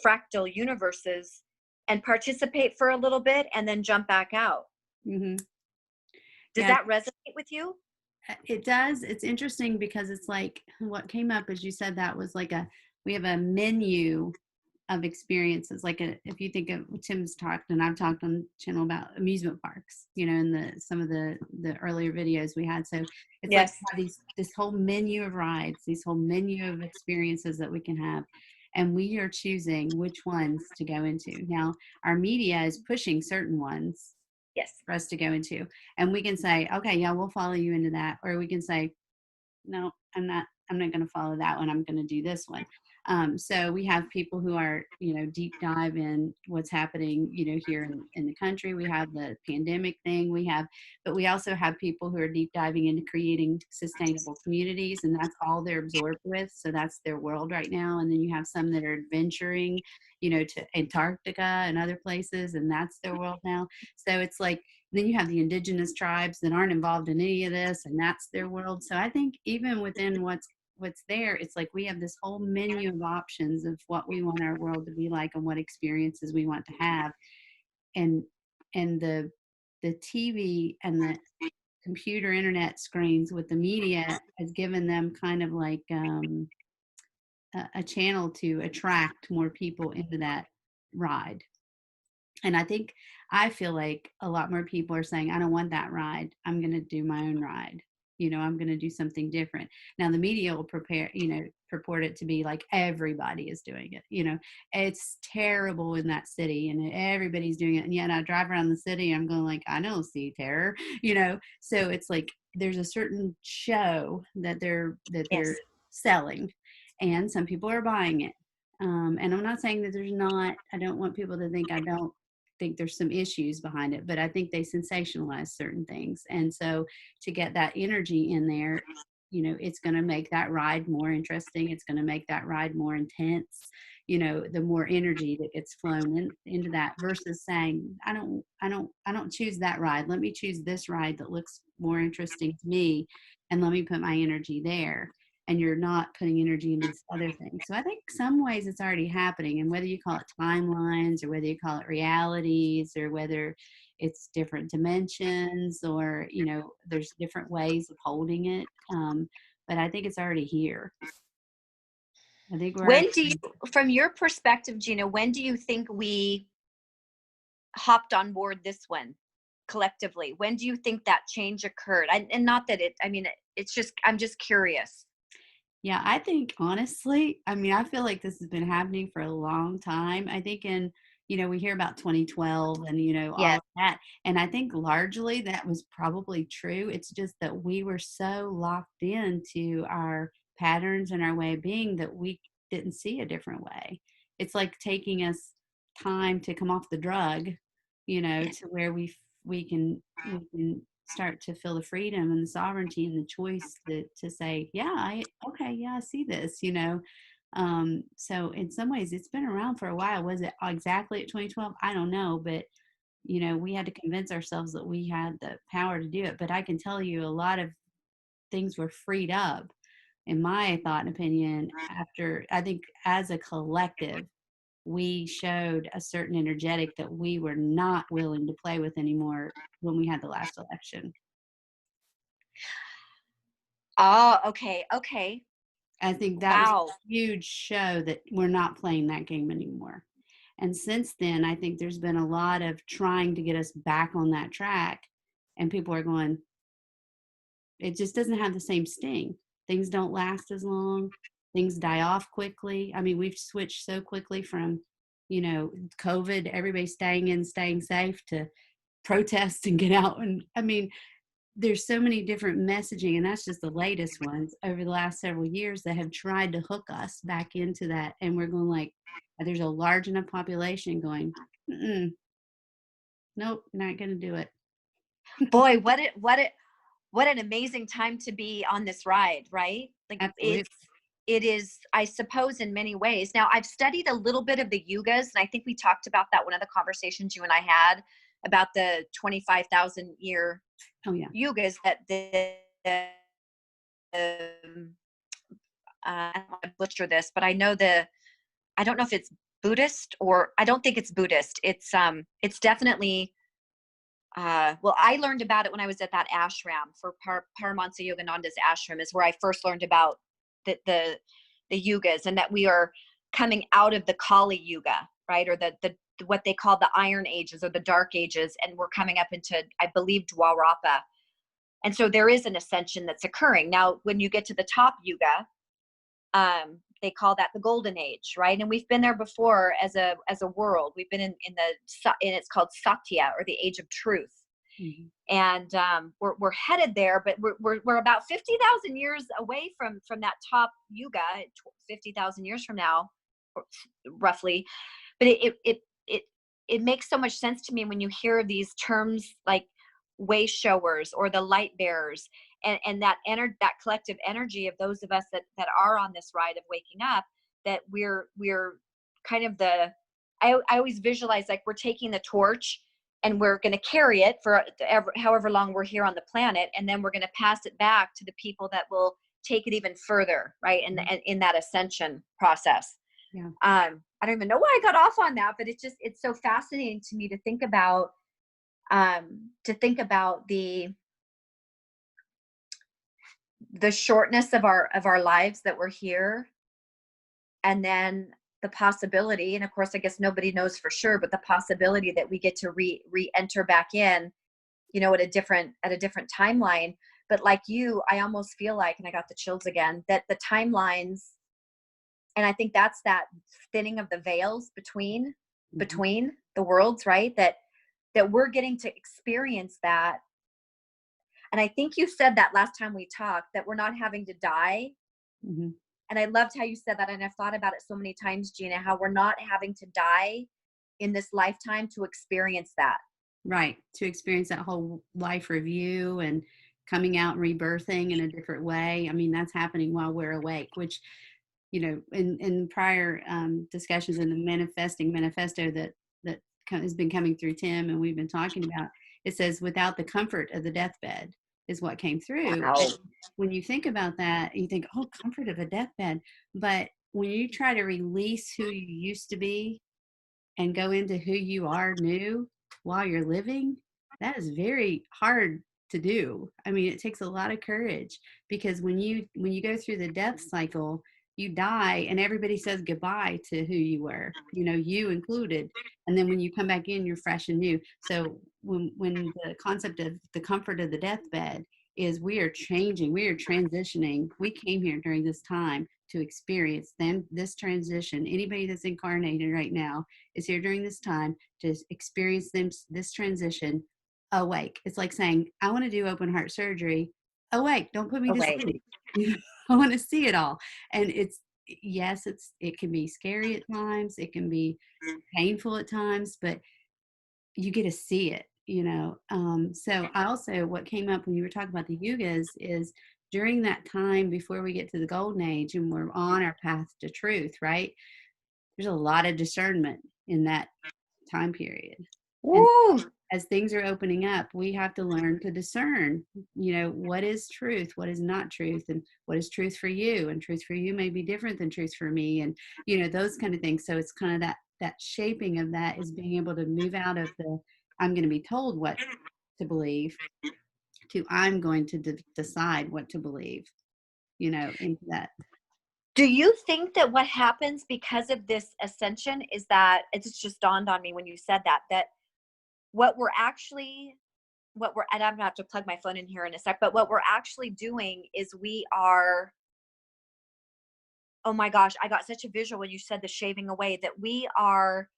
fractal universes and participate for a little bit and then jump back out. Hmm. Does Yeah, that resonate with you? it does. It's interesting because it's like what came up as you said that was like we have a menu of experiences. Like if you think of Tim's talked and I've talked on the channel about amusement parks, in some of the earlier videos we had. So it's like Yes. this whole menu of rides, these whole menu of experiences that we can have. And we are choosing which ones to go into. Now, our media is pushing certain ones Yes. for us to go into. And we can say, okay, yeah, we'll follow you into that. Or we can say, no, I'm not going to follow that one. I'm going to do this one. So we have people who are, deep dive in what's happening, here in the country. We have the pandemic thing but we also have people who are deep diving into creating sustainable communities, and that's all they're absorbed with. So that's their world right now. And then you have some that are adventuring, to Antarctica and other places, and that's their world now. So it's like, then you have the indigenous tribes that aren't involved in any of this, and that's their world. So I think even within what's there, it's like we have this whole menu of options of what we want our world to be like and what experiences we want to have. And the TV and the computer internet screens with the media has given them kind of like a channel to attract more people into that ride. And I feel like a lot more people are saying, I don't want that ride. I'm going to do my own ride. I'm going to do something different. Now the media will purport it to be like everybody is doing it. It's terrible in that city and everybody's doing it. And yet I drive around the city, I'm going like, I don't see terror, So it's like, there's a certain show that they're Yes. selling, and some people are buying it. And I'm not saying that there's not, I don't want people to think I don't think there's some issues behind it, but I think they sensationalize certain things. And so to get that energy in there, it's going to make that ride more interesting. It's going to make that ride more intense. The more energy that gets flown into that versus saying, I don't choose that ride. Let me choose this ride that looks more interesting to me, and let me put my energy there. And you're not putting energy into this other thing. So I think some ways it's already happening. And whether you call it timelines or whether you call it realities or whether it's different dimensions or, there's different ways of holding it. But I think it's already here. I think we're When do you, from your perspective, Gina, when do you think we hopped on board this one collectively? When do you think that change occurred? And not that it's just, I'm just curious. Yeah, I think honestly, I mean, I feel like this has been happening for a long time. I think we hear about 2012 and, all Yes. of that. And I think largely that was probably true. It's just that we were so locked into our patterns and our way of being that we didn't see a different way. It's like taking us time to come off the drug, to where we can start to feel the freedom and the sovereignty and the choice to say, yeah, okay, yeah, I see this, so in some ways it's been around for a while. Was it exactly at 2012? I don't know, but we had to convince ourselves that we had the power to do it. But I can tell you a lot of things were freed up, in my thought and opinion, after, I think, as a collective, we showed a certain energetic that we were not willing to play with anymore when we had the last election. Oh, okay. Okay. I think that was a Wow. huge show that we're not playing that game anymore. And since then, I think there's been a lot of trying to get us back on that track. And people are going, it just doesn't have the same sting. Things don't last as long. Things die off quickly. I mean, we've switched so quickly from, COVID, everybody staying in, staying safe, to protest and get out. And I mean, there's so many different messaging, and that's just the latest ones over the last several years that have tried to hook us back into that. And we're going like, there's a large enough population going, nope, not going to do it. Boy, what an amazing time to be on this ride, right? Like Absolutely. it is, I suppose, in many ways. Now, I've studied a little bit of the yugas, and I think we talked about that one of the conversations you and I had about the 25,000 year Oh yeah. yugas that um, I don't want to butcher this, but I know I don't know if it's Buddhist, or I don't think it's Buddhist. It's definitely, well, I learned about it when I was at that ashram for Paramahansa Yogananda's ashram, is where I first learned about the yugas, and that we are coming out of the Kali Yuga, right? Or the what they call the Iron Ages or the Dark Ages, and we're coming up into, I believe, Dwarapa. And so there is an ascension that's occurring. Now, when you get to the top Yuga, they call that the golden age, right? And we've been there before as a world. We've been in it's called Satya, or the age of truth. Mhm. And we're headed there, but we're about 50,000 years away from that top Yuga, 50,000 years from now, roughly. But it makes so much sense to me when you hear these terms like way showers or the light bearers, and that collective energy of those of us that are on this ride of waking up, that we're kind of I always visualize like we're taking the torch, and we're going to carry it for however long we're here on the planet, and then we're going to pass it back to the people that will take it even further, right? And in that ascension process. Yeah. I don't even know why I got off on that, but it's so fascinating to me to think about, the shortness of our lives that we're here, and then the possibility, and of course I guess nobody knows for sure, but the possibility that we get to re-enter back in, at a different timeline. But like you, I almost feel like, and I got the chills again, that the timelines, and I think that's that thinning of the veils Mhm. between the worlds, right? That we're getting to experience that. And I think you said that last time we talked, that we're not having to die. Mhm. And I loved how you said that. And I've thought about it so many times, Gina, how we're not having to die in this lifetime to experience that. Right. To experience that whole life review and coming out and rebirthing in a different way. I mean, that's happening while we're awake, which, in prior discussions in the manifesting manifesto that has been coming through Tim and we've been talking about, it says without the comfort of the deathbed is what came through. Wow. And when you think about that, you think, oh, comfort of a deathbed. But when you try to release who you used to be and go into who you are new while you're living, that is very hard to do. I mean, it takes a lot of courage because when you go through the death cycle, you die and everybody says goodbye to who you were, you included. And then when you come back in, you're fresh and new. So when the concept of the comfort of the deathbed is we are changing, we are transitioning. We came here during this time to experience then this transition. Anybody that's incarnated right now is here during this time to experience this transition awake. It's like saying, I want to do open heart surgery. Awake, don't put me to Away. sleep. I want to see it all. And yes, it can be scary at times, it can be painful at times, but you get to see it. So I also, what came up when you were talking about the yugas is during that time before we get to the golden age and we're on our path to truth, right? There's a lot of discernment in that time period. And Woo. as things are opening up, we have to learn to discern, what is truth, what is not truth, and what is truth for you. And truth for you may be different than truth for me. And, those kind of things. So it's kind of that shaping of that is being able to move out of the, I'm going to be told what to believe, to I'm going to decide what to believe, into that. Do you think that what happens because of this ascension is that it's just dawned on me when you said that what we're actually, and I'm gonna have to plug my phone in here in a sec, but what we're actually doing is we are, oh my gosh, I got such a visual when you said the shaving away, that we are,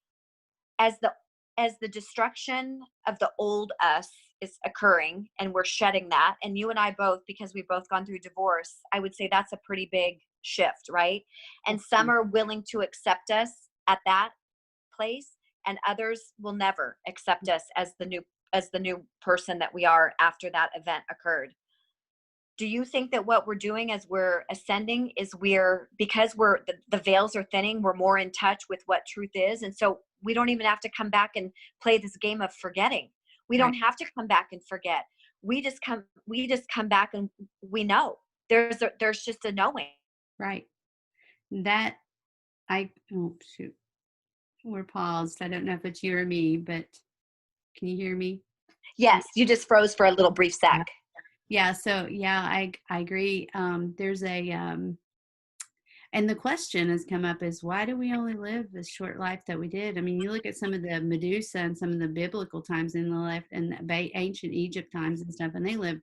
as the destruction of the old us is occurring, and we're shedding that, and you and I both, because we've both gone through divorce, I would say that's a pretty big shift, right? And some are willing to accept us at that place, and others will never accept us as the new person that we are after that event occurred. Do you think that what we're doing as we're ascending is because the veils are thinning, we're more in touch with what truth is, and so we don't even have to come back and play this game of forgetting. We don't Right. have to come back and forget. We just come back, and we know. There's just a knowing. Right. That I, oh, shoot. We're paused. I don't know if it's you or me, but can you hear me? Yes, you just froze for a little brief Yeah. sec. Yeah. So yeah, I agree. There's a and the question has come up is why do we only live this short life that we did? I mean, you look at some of the Medusa and some of the biblical times in the life and ancient Egypt times and stuff, and they lived,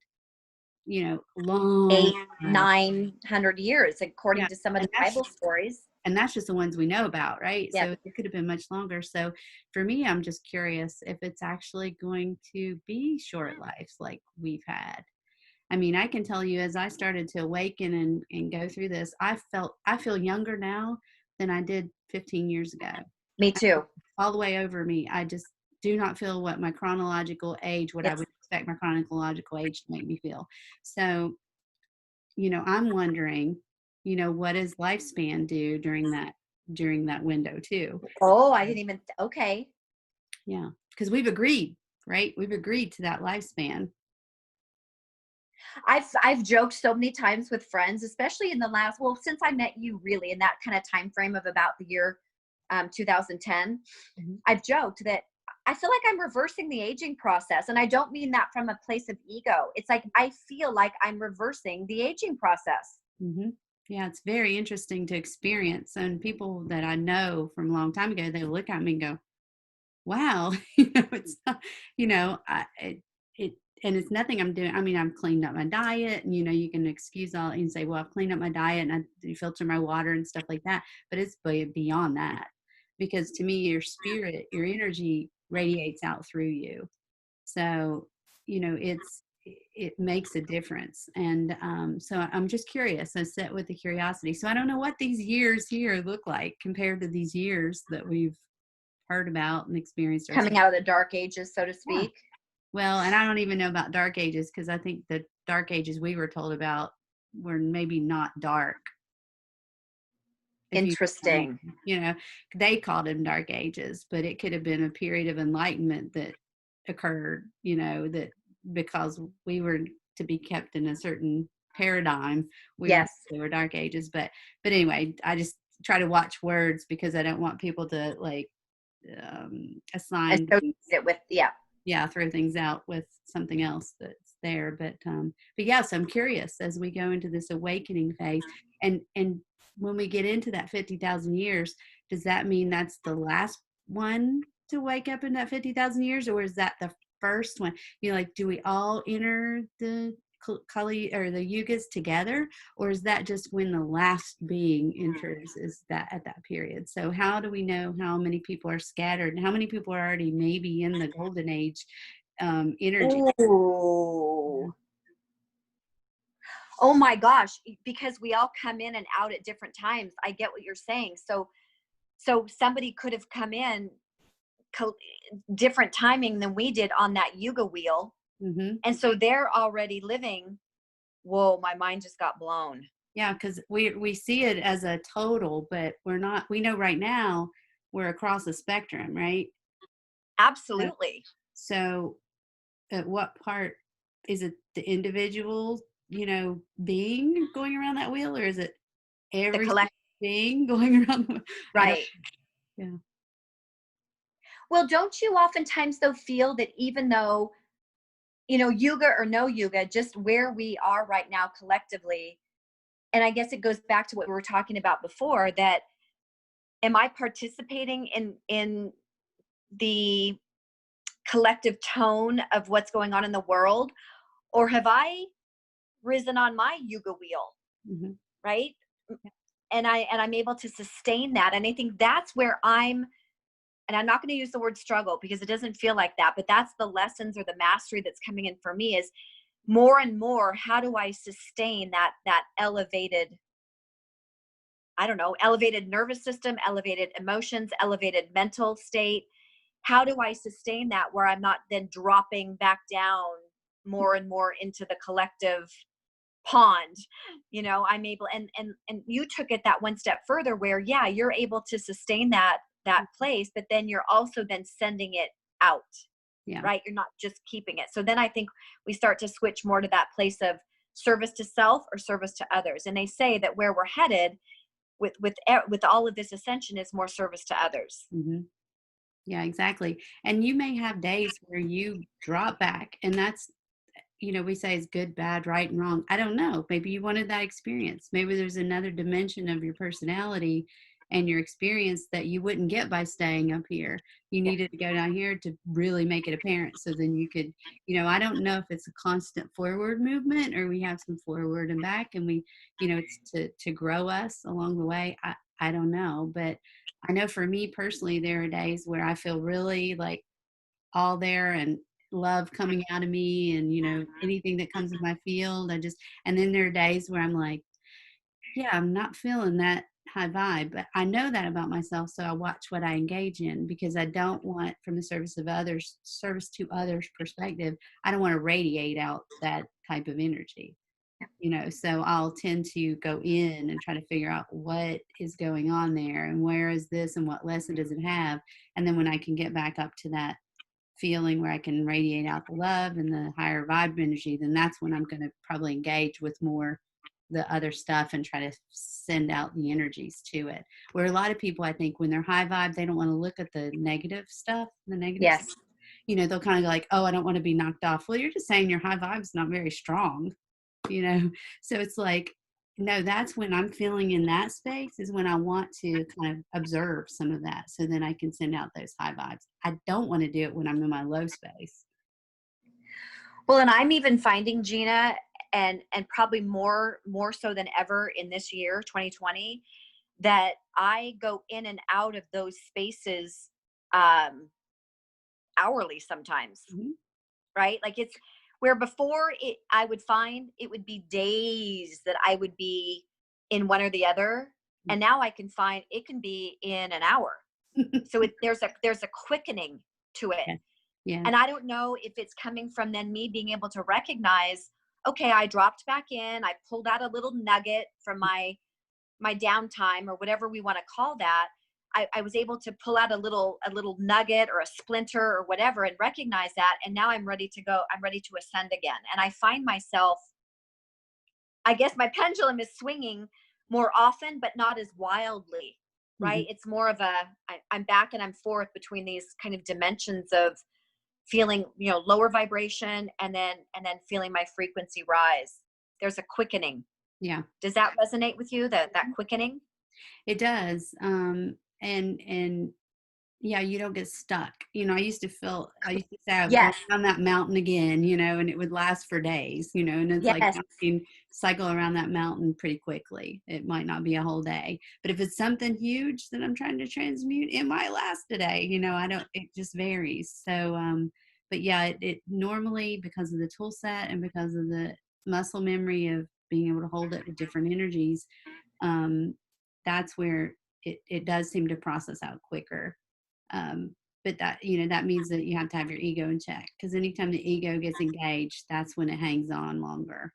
long Eight, lives. 900 years, Yeah, according to some of and the Bible stories. that's just the ones we know about, right? Yep. So it could have been much longer. So for me, I'm just curious if it's actually going to be short lives like we've had. I mean, I can tell you as I started to awaken and go through this, I feel younger now than I did 15 years ago. Me too. All the way over me. I just do not feel what I Yes. would expect my chronological age to make me feel. So, I'm wondering, what does lifespan do during that window too? Oh, I didn't even. Okay. Yeah. Because we've agreed, right? We've agreed to that lifespan. I've joked so many times with friends, especially in the last, well, since I met you, really in that kind of time frame of about the year 2010. Mhm. I've joked that I feel like I'm reversing the aging process, and I don't mean that from a place of ego. It's like I feel like I'm reversing the aging process. Mhm. Yeah, it's very interesting to experience. And people that I know from a long time ago, they look at me and go, "Wow," it's not, it, and it's nothing I'm doing. I mean, I've cleaned up my diet, and you can excuse all and say, "Well, I've cleaned up my diet and I do filter my water and stuff like that." But it's beyond that, because to me, your spirit, your energy radiates out through you. So, it makes a difference. And so I'm just curious. I sit with the curiosity. So I don't know what these years here look like compared to these years that we've heard about and experienced Coming ourselves. out of the dark ages, so to Yeah. speak. Well, and I don't even know about dark ages because I think the dark ages we were told about were maybe not dark. If you, Interesting. you know, they called them dark ages, but it could have been a period of enlightenment that occurred, that because we were to be kept in a certain paradigm, Yes. they were dark ages. But anyway, I just try to watch words because I don't want people to like assign Associate things, it with, yeah. yeah, throw things out with something else that's there. But yeah, so I'm curious as we go into this awakening phase, and when we get into that 50,000 years, does that mean that's the last one to wake up in that 50,000 years, or is that the first one? Like, do we all enter the Kali or the yugas together, or is that just when the last being enters? Is that at that period? So how do we know how many people are scattered and how many people are already maybe in the golden age energy? Ooh. Oh my gosh, because we all come in and out at different times. I get what you're saying. So somebody could have come in different timing than we did on that yuga wheel, Hmm. and so they're already living. Whoa, my mind just got blown. Yeah, because we see it as a total, but we're not. We know right now we're across the spectrum, right? Uh, Absolutely. So at what part is it the individual, being going around that wheel, or is it The every collect, being going around I don't. right. Yeah. Well, don't you oftentimes though feel that even though, yuga or no yuga, just where we are right now collectively, and I guess it goes back to what we were talking about before, that am I participating in the collective tone of what's going on in the world, or have I risen on my yuga wheel, Hmm. right? And I'm able to sustain that, and I think that's where and I'm not going to use the word struggle because it doesn't feel like that, but that's the lessons or the mastery that's coming in for me, is more and more, how do I sustain that elevated, I don't know, elevated nervous system, elevated emotions, elevated mental state? How do I sustain that where I'm not then dropping back down more and more into the collective pond? I'm able, and you took it that one step further where, yeah, you're able to sustain that place, but then you're also then sending it out, Yeah. right? You're not just keeping it. So then I think we start to switch more to that place of service to self or service to others. And they say that where we're headed with all of this ascension is more service to others. Hmm. Yeah, exactly. And you may have days where you drop back, and that's, we say is good, bad, right, and wrong. I don't know. Maybe you wanted that experience. Maybe there's another dimension of your personality and your experience that you wouldn't get by staying up here. You Yeah. needed to go down here to really make it apparent. So then you could, I don't know if it's a constant forward movement or we have some forward and back and it's to grow us along the way. I don't know. But I know for me personally, there are days where I feel really like all there and love coming out of me and anything that comes in my field. And then there are days where I'm like, yeah, I'm not feeling that high vibe, but I know that about myself, so I watch what I engage in, because I don't want, from the service to others perspective, I don't want to radiate out that type of energy. So I'll tend to go in and try to figure out what is going on there and where is this and what lesson does it have. And then when I can get back up to that feeling where I can radiate out the love and the higher vibe energy, then that's when I'm going to probably engage with more the other stuff and try to send out the energies to it. Where a lot of people, I think, when they're high vibe, they don't want to look at the negative stuff, Yes. they'll kind of go like, oh, I don't want to be knocked off. Well, you're just saying your high vibe's not very strong, you know? So it's like, no, that's when I'm feeling in that space is when I want to kind of observe some of that. So then I can send out those high vibes. I don't want to do it when I'm in my low space. Well, and I'm even finding, Gina, and probably more so than ever in this year, 2020, that I go in and out of those spaces hourly sometimes, Mm-hmm. right? Like it's where before I would find it would be days that I would be in one or the other, and now I can find it can be in an hour. So there's a quickening to it. Yeah. Yeah. And I don't know if it's coming from then me being able to recognize, okay, I dropped back in, I pulled out a little nugget from my downtime or whatever we want to call that. I was able to pull out a little nugget or a splinter or whatever and recognize that. And now I'm ready to go. I'm ready to ascend again. And I find myself, I guess my pendulum is swinging more often, but not as wildly, Mm-hmm. right? It's more of I'm back and I'm forth between these kind of dimensions of feeling, lower vibration and then feeling my frequency rise. There's a quickening. Yeah. Does that resonate with you, that quickening? It does. And yeah, you don't get stuck. I used to say I was going Yes. down that mountain again, and it would last for days, and it's like Yes. I can cycle around that mountain pretty quickly. It might not be a whole day, but if it's something huge that I'm trying to transmute, it might last a day. It just varies. So, but yeah, it normally, because of the tool set and because of the muscle memory of being able to hold it with different energies, um, that's where it does seem to process out quicker. um, but that means that you have to have your ego in check, because anytime the ego gets engaged, that's when it hangs on longer.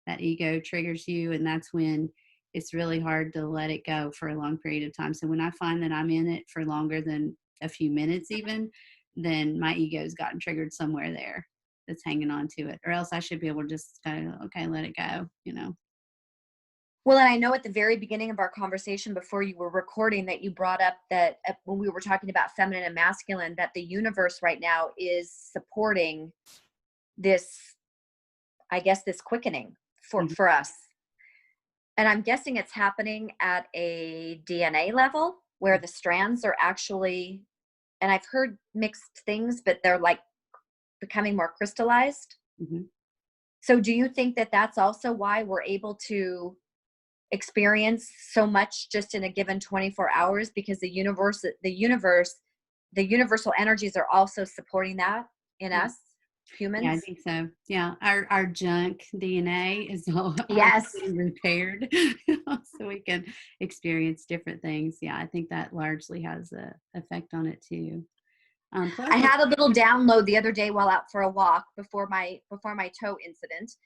That ego triggers you, and that's when it's really hard to let it go for a long period of time. So when I find that I'm in it for longer than a few minutes even, then my ego's gotten triggered somewhere there that's hanging on to it, or else I should be able to just go, okay, let it go. Well, and I know at the very beginning of our conversation before you were recording that you brought up that when we were talking about feminine and masculine, that the universe right now is supporting this, I guess, this quickening Mhm. for us. And I'm guessing it's happening at a DNA level where the strands are actually, and I've heard mixed things, but they're like becoming more crystallized. Mhm. So do you think that that's also why we're able to experience so much just in a given 24 hours, because the universal energies are also supporting that in Yeah. us Yeah, I humans? think so. Yeah, our junk DNA is all Yes. getting repaired, so we can experience different things. Yeah, I think that largely has a effect on it too. Plus, I had a little download the other day while out for a walk before my toe incident.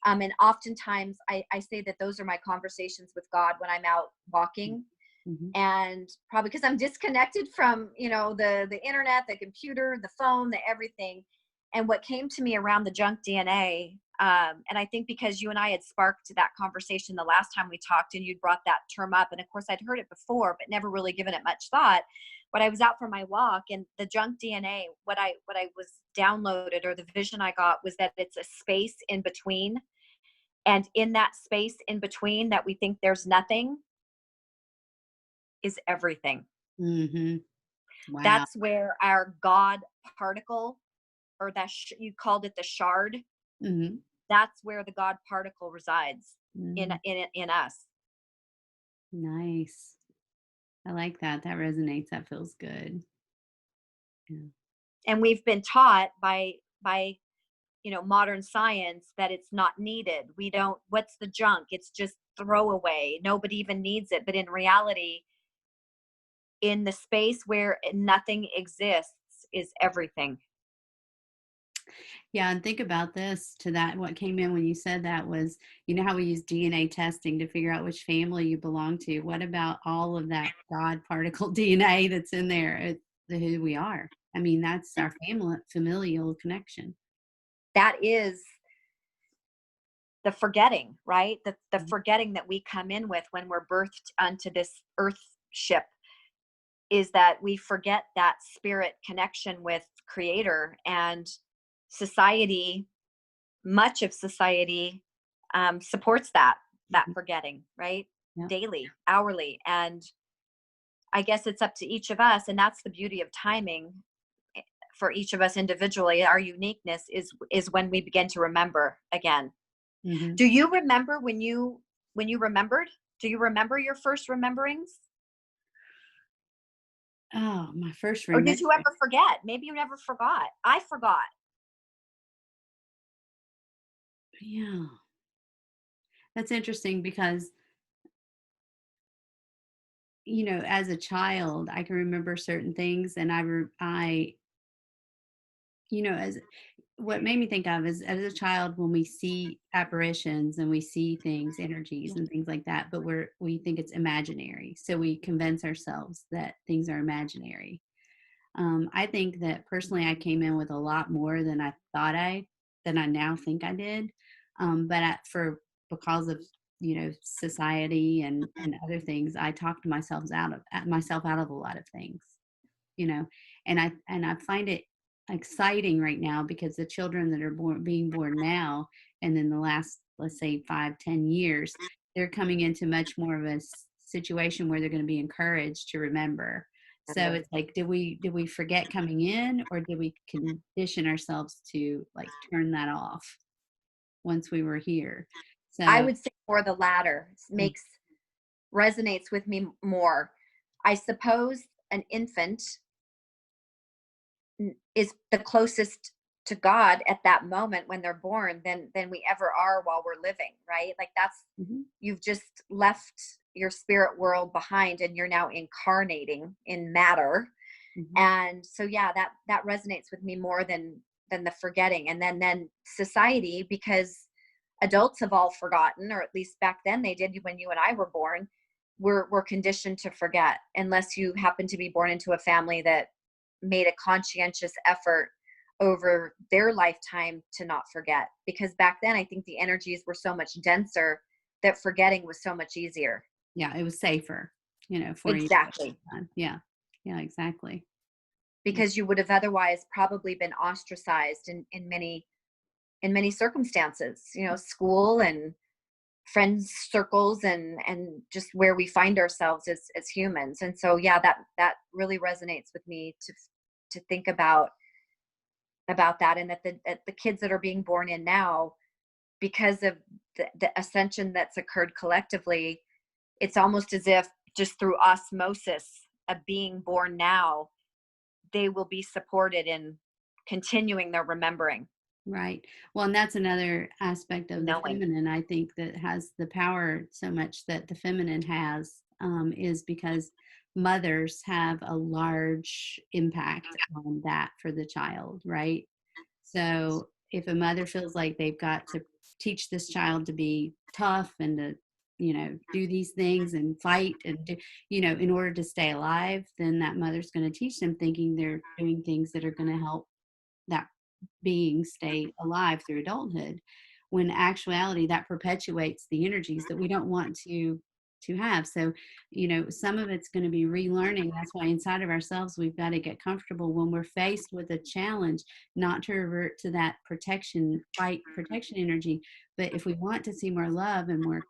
And oftentimes I say that those are my conversations with God when I'm out walking. mhm, And probably because I'm disconnected from, the internet, the computer, the phone, the everything. And what came to me around the junk DNA, and I think because you and I had sparked that conversation the last time we talked, and you'd brought that term up, and of course I'd heard it before, but never really given it much thought. When I was out for my walk, and the junk DNA, what I was downloaded, or the vision I got, was that it's a space in between, and in that space in between that we think there's nothing is everything. Mm-hmm. Wow. That's where our God particle, or that you called it the shard, Mm-hmm. that's where the God particle resides in Mm-hmm. us. Nice. I like that. That resonates. That feels good. Yeah. And we've been taught by modern science that it's not needed. We don't, what's the junk? It's just throwaway. Nobody even needs it. But in reality, in the space where nothing exists is everything. Yeah, and think about this to that. What came in when you said that was, you know how we use DNA testing to figure out which family you belong to? What about all of that God particle DNA that's in there? It's who we are. I mean, that's our family, familial connection. That is the forgetting, right? The Mhm. forgetting that we come in with when we're birthed onto this earth ship, is that we forget that spirit connection with creator. And society, much of society, supports that Mhm. forgetting, right? Yep. Daily, hourly. And I guess it's up to each of us, and that's the beauty of timing. For each of us individually, our uniqueness is when we begin to remember again. Hmm. Do you remember when you remembered? Do you remember your first rememberings? Oh, my first Or did remember. you ever forget? Maybe you never forgot. I forgot. Yeah, that's interesting because, as a child, I can remember certain things, and as what made me think of is as a child when we see apparitions and we see things, energies and things like that, but we think it's imaginary. So we convince ourselves that things are imaginary. I think that personally I came in with a lot more than than I now think I did. But because of society and other things, I talked myself out of a lot of things, you know and I find it exciting right now because the children that are being born now and in the last, let's say, 5-10 years, they're coming into much more of a situation where they're going to be encouraged to remember. So it's like, did we forget coming in, or did we condition ourselves to like turn that off once we were here? I So. would say more the latter makes resonates with me more. I suppose an infant is the closest to God at that moment when they're born than we ever are while we're living, right? Like that's, Mhm. you've just left your spirit world behind and you're now incarnating in matter. Mhm. And so yeah, that resonates with me more than the forgetting. And then society, because adults have all forgotten, or at least back then they did when you and I were born. We're conditioned to forget unless you happen to be born into a family that made a conscientious effort over their lifetime to not forget, because back then I think the energies were so much denser that forgetting was so much easier. Yeah, it was safer, for you. Exactly. Yeah. Yeah, exactly. Yeah. Because you would have otherwise probably been ostracized in many circumstances, school and friends circles, and just where we find ourselves as humans. And so yeah, that really resonates with me to think about that. And that the kids that are being born in now, because of the ascension that's occurred collectively, it's almost as if just through osmosis of being born now, they will be supported in continuing their remembering, Right. Well, and that's another aspect of the knowing. feminine, I think, that has the power so much that the feminine has, is because mothers have a large impact on that for the child, right? So if a mother feels like they've got to teach this child to be tough and to, do these things and fight and do, in order to stay alive, then that mother's going to teach them thinking they're doing things that are going to help that beings stay alive through adulthood, when actuality that perpetuates the energies that we don't want to have. So, some of it's going to be relearning. That's why inside of ourselves we've got to get comfortable when we're faced with a challenge, not to revert to that fight protection energy. But if we want to see more love and more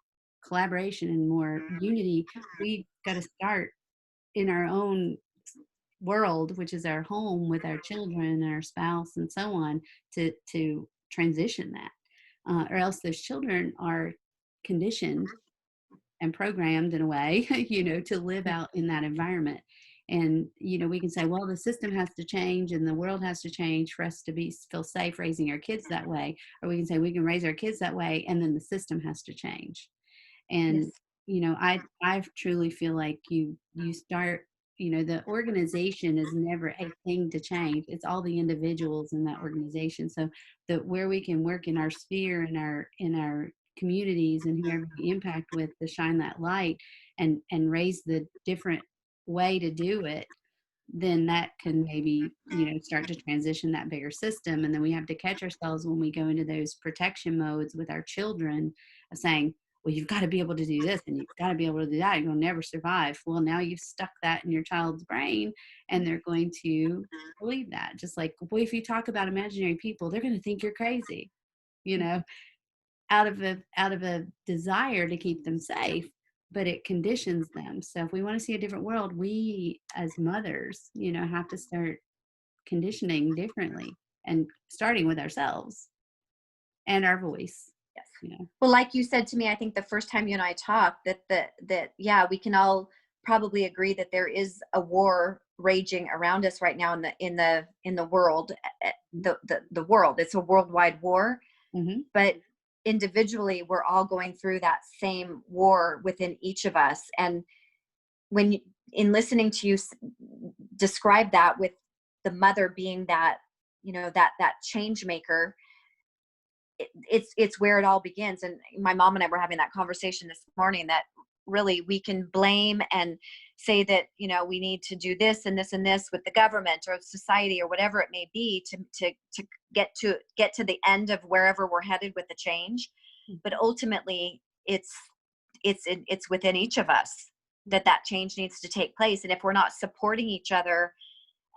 collaboration and more unity, we've got to start in our own world, which is our home, with our children, our spouse, and so on, to transition that, or else those children are conditioned and programmed in a way, to live out in that environment. And we can say, well, the system has to change and the world has to change for us to feel safe raising our kids that way, or we can say we can raise our kids that way, and then the system has to change. And Yes. I truly feel like you start, the organization is never a thing to change. It's all the individuals in that organization. So that where we can work in our sphere, in our communities, and whoever we impact with, to shine that light and raise the different way to do it, then that can maybe, start to transition that bigger system. And then we have to catch ourselves when we go into those protection modes with our children, of saying, well, you've got to be able to do this and you've got to be able to do that, and you'll never survive. Well, now you've stuck that in your child's brain, and they're going to believe that. Just like, well, if you talk about imaginary people, they're going to think you're crazy, you know out of a desire to keep them safe, but it conditions them. So if we want to see a different world, we as mothers, have to start conditioning differently, and starting with ourselves and our voice, Yes. you know. Well, like you said to me, I think the first time you and I talked, that yeah, we can all probably agree that there is a war raging around us right now in the world. The world, it's a worldwide war, Mm-hmm. but individually we're all going through that same war within each of us. And when in listening to you describe that, with the mother being that, that change maker, it's where it all begins. And my mom and I were having that conversation this morning, that really we can blame and say that, we need to do this and this and this with the government or society or whatever it may be, to get to the end of wherever we're headed with the change. But ultimately it's within each of us that change needs to take place. And if we're not supporting each other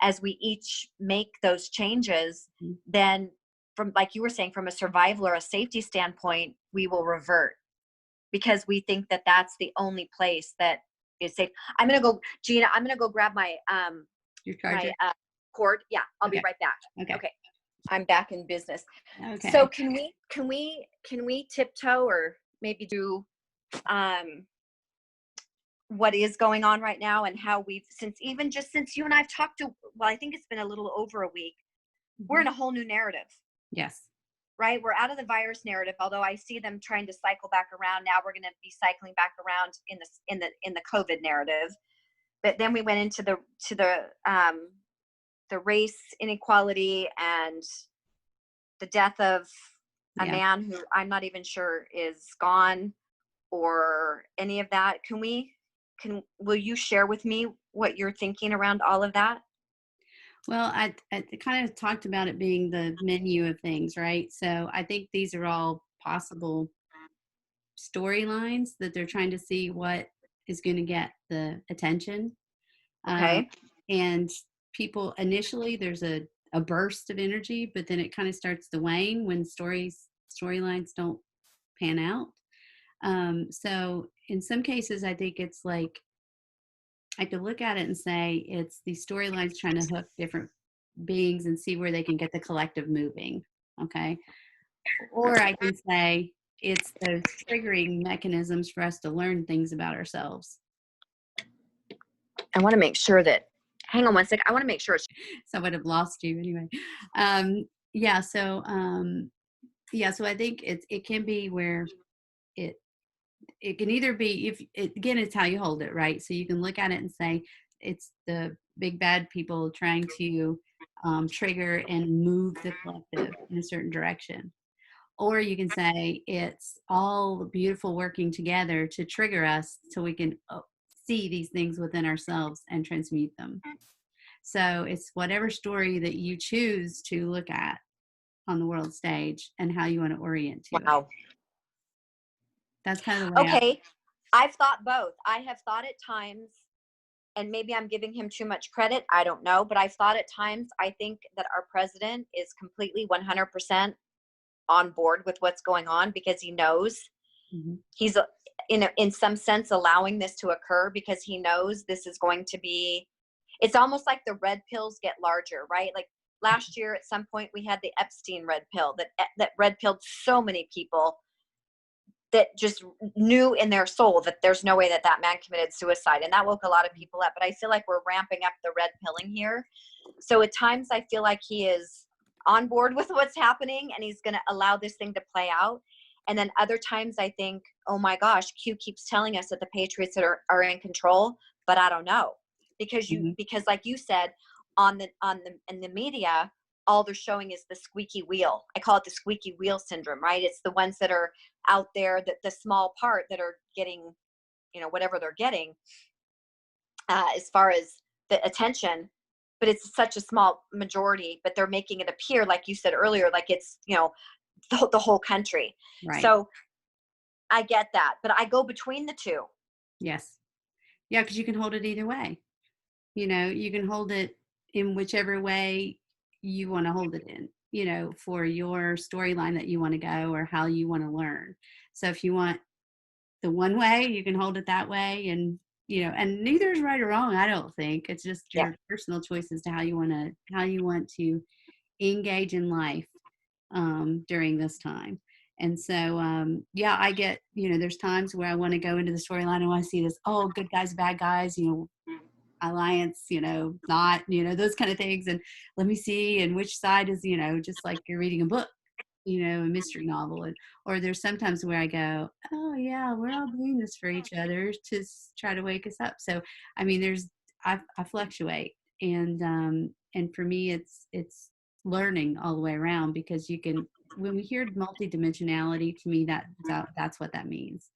as we each make those changes, then, from, like you were saying, from a survival or a safety standpoint, we will revert, because we think that that's the only place that is safe. I'm gonna go, Gina. I'm gonna go grab my Your my charger. cord. Yeah, I'll be Okay. right back. Okay. Okay, I'm back in business. So Okay. can we tiptoe, or maybe do um what is going on right now, and how we've, since you and I've talked to, well, I think it's been a little over a week, we're Mm-hmm. in a whole new narrative. Yes. Right, we're out of the virus narrative, although I see them trying to cycle back around. Now we're going to be cycling back around in the COVID narrative. But then we went into the race inequality and the death of a Yeah. man who I'm not even sure is gone, or any of that. Will you share with me what you're thinking around all of that? Well, I kind of talked about it being the menu of things, right? So I think these are all possible storylines that they're trying to see what is going to get the attention. Um, Okay. and people initially, there's a burst of energy, but then it kind of starts to wane when storylines don't pan out. So in some cases, I think it's like I could look at it and say it's these storylines trying to hook different beings and see where they can get the collective moving. Okay. Or I can say it's those triggering mechanisms for us to learn things about ourselves. I want to make sure that, hang on one sec. I want to make sure it's, So I would have lost you anyway. Um, yeah. So I think it can be where it it can either be, if it, again, it's how you hold it, right? So you can look at it and say it's the big bad people trying to trigger and move the collective in a certain direction. Or you can say it's all beautiful working together to trigger us so we can see these things within ourselves and transmute them. So it's whatever story that you choose to look at. on the world stage and how you want to orient to it. Wow. That's kind of the way I. Okay. I've thought both. I have thought at times, and maybe I'm giving him too much credit. I don't know. But I've thought at times, I think that our president is completely 100% on board with what's going on, because he knows Mhm. he's in some sense allowing this to occur, because he knows this is going to be, it's almost like the red pills get larger, right? Like last year at some point we had the Epstein red pill that red pilled so many people that just knew in their soul that there's no way that that man committed suicide, and that woke a lot of people up. But I feel like we're ramping up the red pilling here. So at times I feel like he is on board with what's happening and he's going to allow this thing to play out. And then other times I think, oh my gosh, Q keeps telling us that the Patriots are in control, but I don't know. Mhm. Because like you said, in the media, all they're showing is the squeaky wheel. I call it the squeaky wheel syndrome, right? It's the ones that are out there, that the small part that are getting, whatever they're getting, as far as the attention, but it's such a small majority, but they're making it appear, like you said earlier, like it's, the whole country. Right. So I get that, but I go between the two. Yes. Yeah, because you can hold it either way. You can hold it in whichever way you want to hold it in, for your storyline that you want to go or how you want to learn. So if you want the one way, you can hold it that way. And neither is right or wrong, I don't think. It's just Yeah. your personal choice as to how you want to engage in life during this time. And so, yeah, I get, there's times where I want to go into the storyline and want to see this, oh, good guys, bad guys, alliance, not, those kind of things. And let me see, and which side is, just like you're reading a book, a mystery novel. Or there's sometimes where I go, oh yeah, we're all doing this for each other to try to wake us up. So, I mean, I fluctuate. And for me, it's learning all the way around, because when we hear multidimensionality, to me, that's what that means.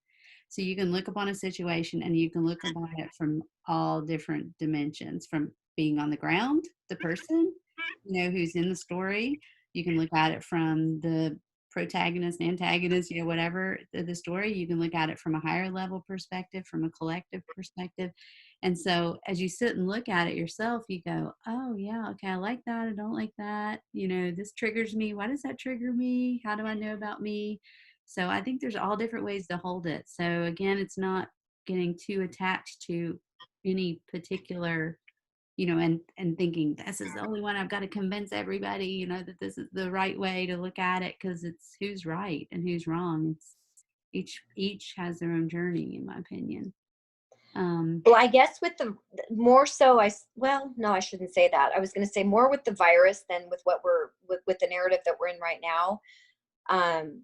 So you can look upon a situation and you can look upon it from all different dimensions, from being on the ground, the person, who's in the story. You can look at it from the protagonist, antagonist, whatever the story. You can look at it from a higher level perspective, from a collective perspective. And so as you sit and look at it yourself, you go, oh yeah, okay, I like that. I don't like that. This triggers me. Why does that trigger me? How do I know about me? So I think there's all different ways to hold it. So again, it's not getting too attached to any particular, and thinking this is the only one. I've got to convince everybody, that this is the right way to look at it, because it's who's right and who's wrong. It's each has their own journey, in my opinion. Well, I guess with the more so, well, no, I shouldn't say that. I was going to say more with the virus than with what we're with the narrative that we're in right now. Um,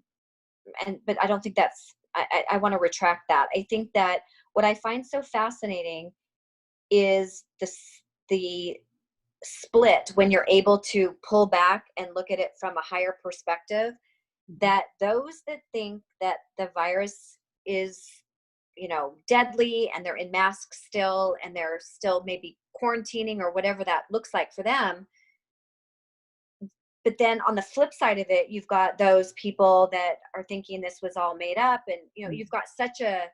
but I don't think that's, I want to retract that. I think that what I find so fascinating is the split when you're able to pull back and look at it from a higher perspective, that those that think that the virus is, deadly, and they're in masks still, and they're still maybe quarantining or whatever that looks like for them. But then on the flip side of it, you've got those people that are thinking this was all made up, and you've got such a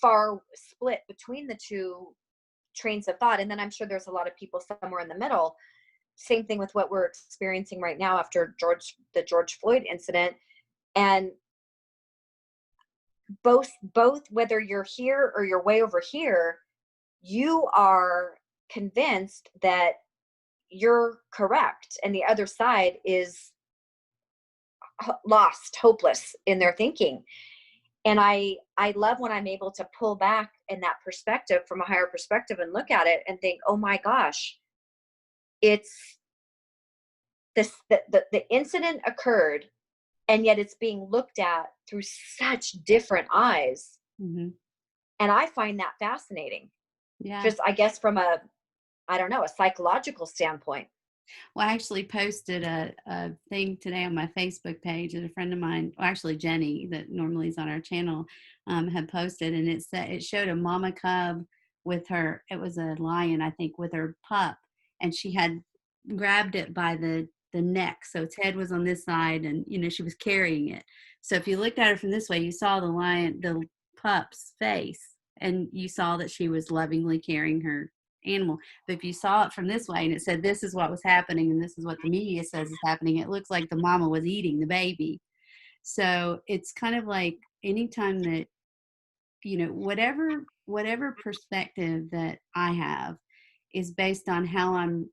far split between the two trains of thought. And then I'm sure there's a lot of people somewhere in the middle. Same thing with what we're experiencing right now after the George Floyd incident. And both whether you're here or you're way over here, you are convinced that you're correct and the other side is lost, hopeless in their thinking. And I love when I'm able to pull back in that perspective, from a higher perspective, and look at it and think, oh my gosh, it's the incident occurred, and yet it's being looked at through such different eyes. Mm-hmm. And I find that fascinating, Yeah. just I guess from a, I don't know, a psychological standpoint. Well, I actually posted a thing today on my Facebook page that a friend of mine, well, actually Jenny, that normally is on our channel, had posted, and it showed a mama cub with her. It was a lion, I think, with her pup, and she had grabbed it by the the neck. So its head was on this side, and she was carrying it. So if you looked at her from this way, you saw the pup's face, and you saw that she was lovingly carrying her animal. But if you saw it from this way and it said this is what was happening and this is what the media says is happening, it looks like the mama was eating the baby. So it's kind of like anytime that, whatever perspective that I have is based on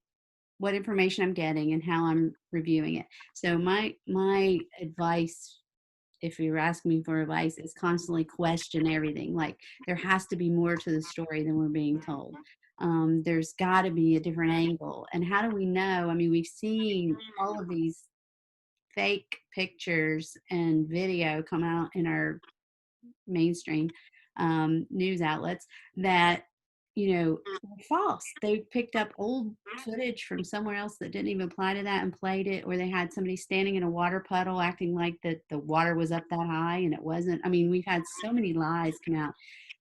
what information I'm getting and how I'm reviewing it. So my advice, if you're asking me for advice, is constantly question everything. Like, there has to be more to the story than we're being told. There's got to be a different angle. And how do we know? I mean, we've seen all of these fake pictures and video come out in our mainstream news outlets that were false. They picked up old footage from somewhere else that didn't even apply to that and played it, or they had somebody standing in a water puddle acting like that the water was up that high and it wasn't. I mean, we've had so many lies come out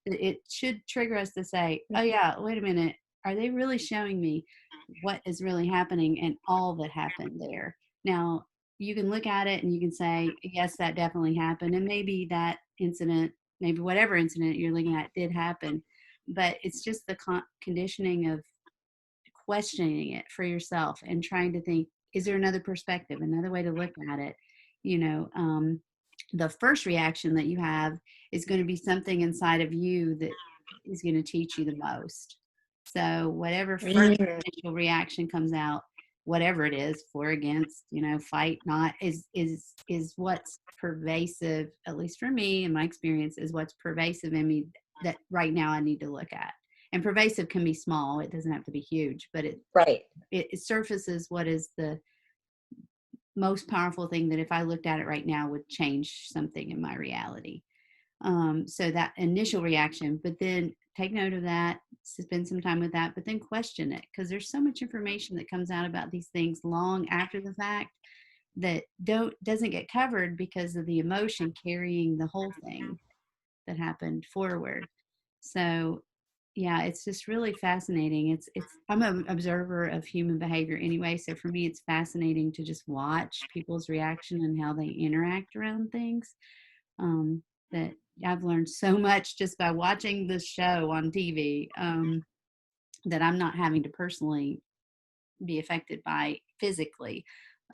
that it should trigger us to say, oh yeah, wait a minute, are they really showing me what is really happening and all that happened there? Now, you can look at it and you can say, yes, that definitely happened, and maybe that incident, maybe whatever incident you're looking at did happen, but it's just the conditioning of questioning it for yourself and trying to think, is there another perspective, another way to look at it? The first reaction that you have is going to be something inside of you that is going to teach you the most. So whatever first initial reaction comes out, whatever it is, for, against, fight, not, is what's pervasive, at least for me in my experience, is what's pervasive in me that right now I need to look at. And pervasive can be small, it doesn't have to be huge, but it surfaces what is the most powerful thing that if I looked at it right now would change something in my reality. So that initial reaction, but then take note of that, spend some time with that, but then question it, because there's so much information that comes out about these things long after the fact that doesn't get covered because of the emotion carrying the whole thing that happened forward. So yeah, it's just really fascinating. I'm an observer of human behavior anyway, so for me it's fascinating to just watch people's reaction and how they interact around things. That I've learned so much just by watching this show on TV, that I'm not having to personally be affected by physically.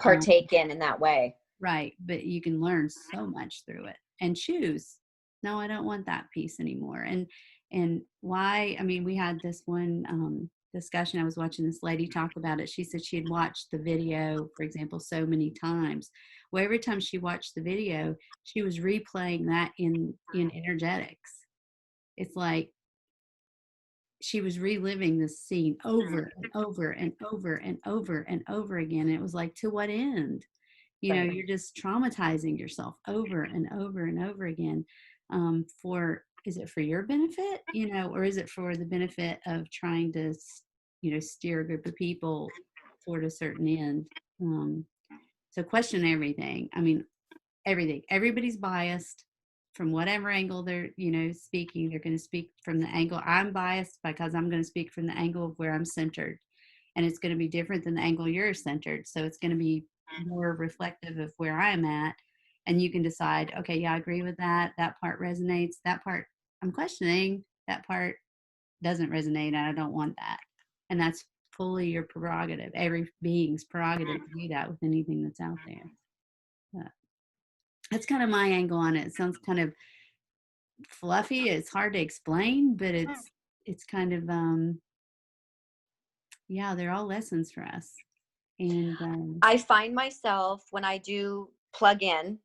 Partake in that way. Right, but you can learn so much through it and choose, no, I don't want that piece anymore. And why, I mean, we had this one discussion, I was watching this lady talk about it. She said she had watched the video, for example, so many times. Well, every time she watched the video, she was replaying that in energetics. It's like she was reliving this scene over and over and over and over and over again. And it was like, to what end? You're just traumatizing yourself over and over and over again. Is it for your benefit, or is it for the benefit of trying to, steer a group of people toward a certain end? So question everything. I mean, everything. Everybody's biased from whatever angle they're, speaking. They're going to speak from the angle. I'm biased because I'm going to speak from the angle of where I'm centered. And it's going to be different than the angle you're centered. So it's going to be more reflective of where I'm at. And you can decide, okay, yeah, I agree with that. That part resonates. That part I'm questioning. That part doesn't resonate. And I don't want that. And that's fully your prerogative. Every being's prerogative to do that with anything that's out there. But that's kind of my angle on it. It sounds kind of fluffy. It's hard to explain, but it's kind of yeah, they're all lessons for us. And I find myself, when I do plug in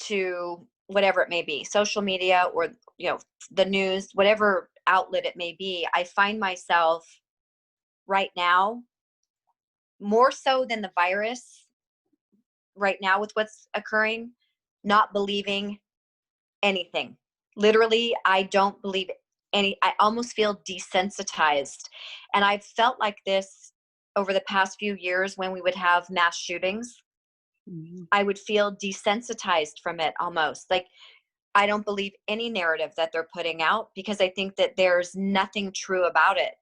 to whatever it may be, social media or the news, whatever outlet it may be, I find myself right now, more so than the virus right now with what's occurring, not believing anything. Literally, I don't believe I almost feel desensitized. And I've felt like this over the past few years when we would have mass shootings. I would feel desensitized from it almost. Like, I don't believe any narrative that they're putting out because I think that there's nothing true about it,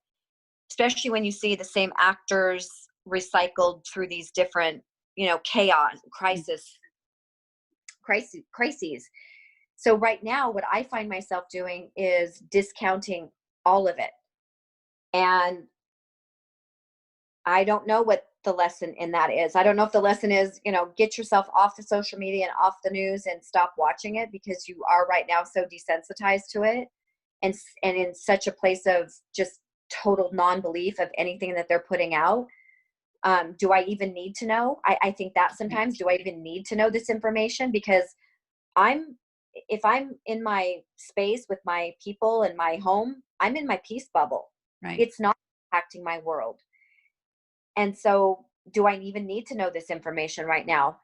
especially when you see the same actors recycled through these different chaos, Mm. crises. So right now, what I find myself doing is discounting all of it. And I don't know what the lesson in that is. I don't know if the lesson is, get yourself off the social media and off the news and stop watching it, because you are right now so desensitized to it, and in such a place of just total non-belief of anything that they're putting out. Do I even need to know? I think that Right. sometimes, do I even need to know this information? Because I'm, if I'm in my space with my people and my home, I'm in my peace bubble. Right. It's not impacting my world. And so, do I even need to know this information right now?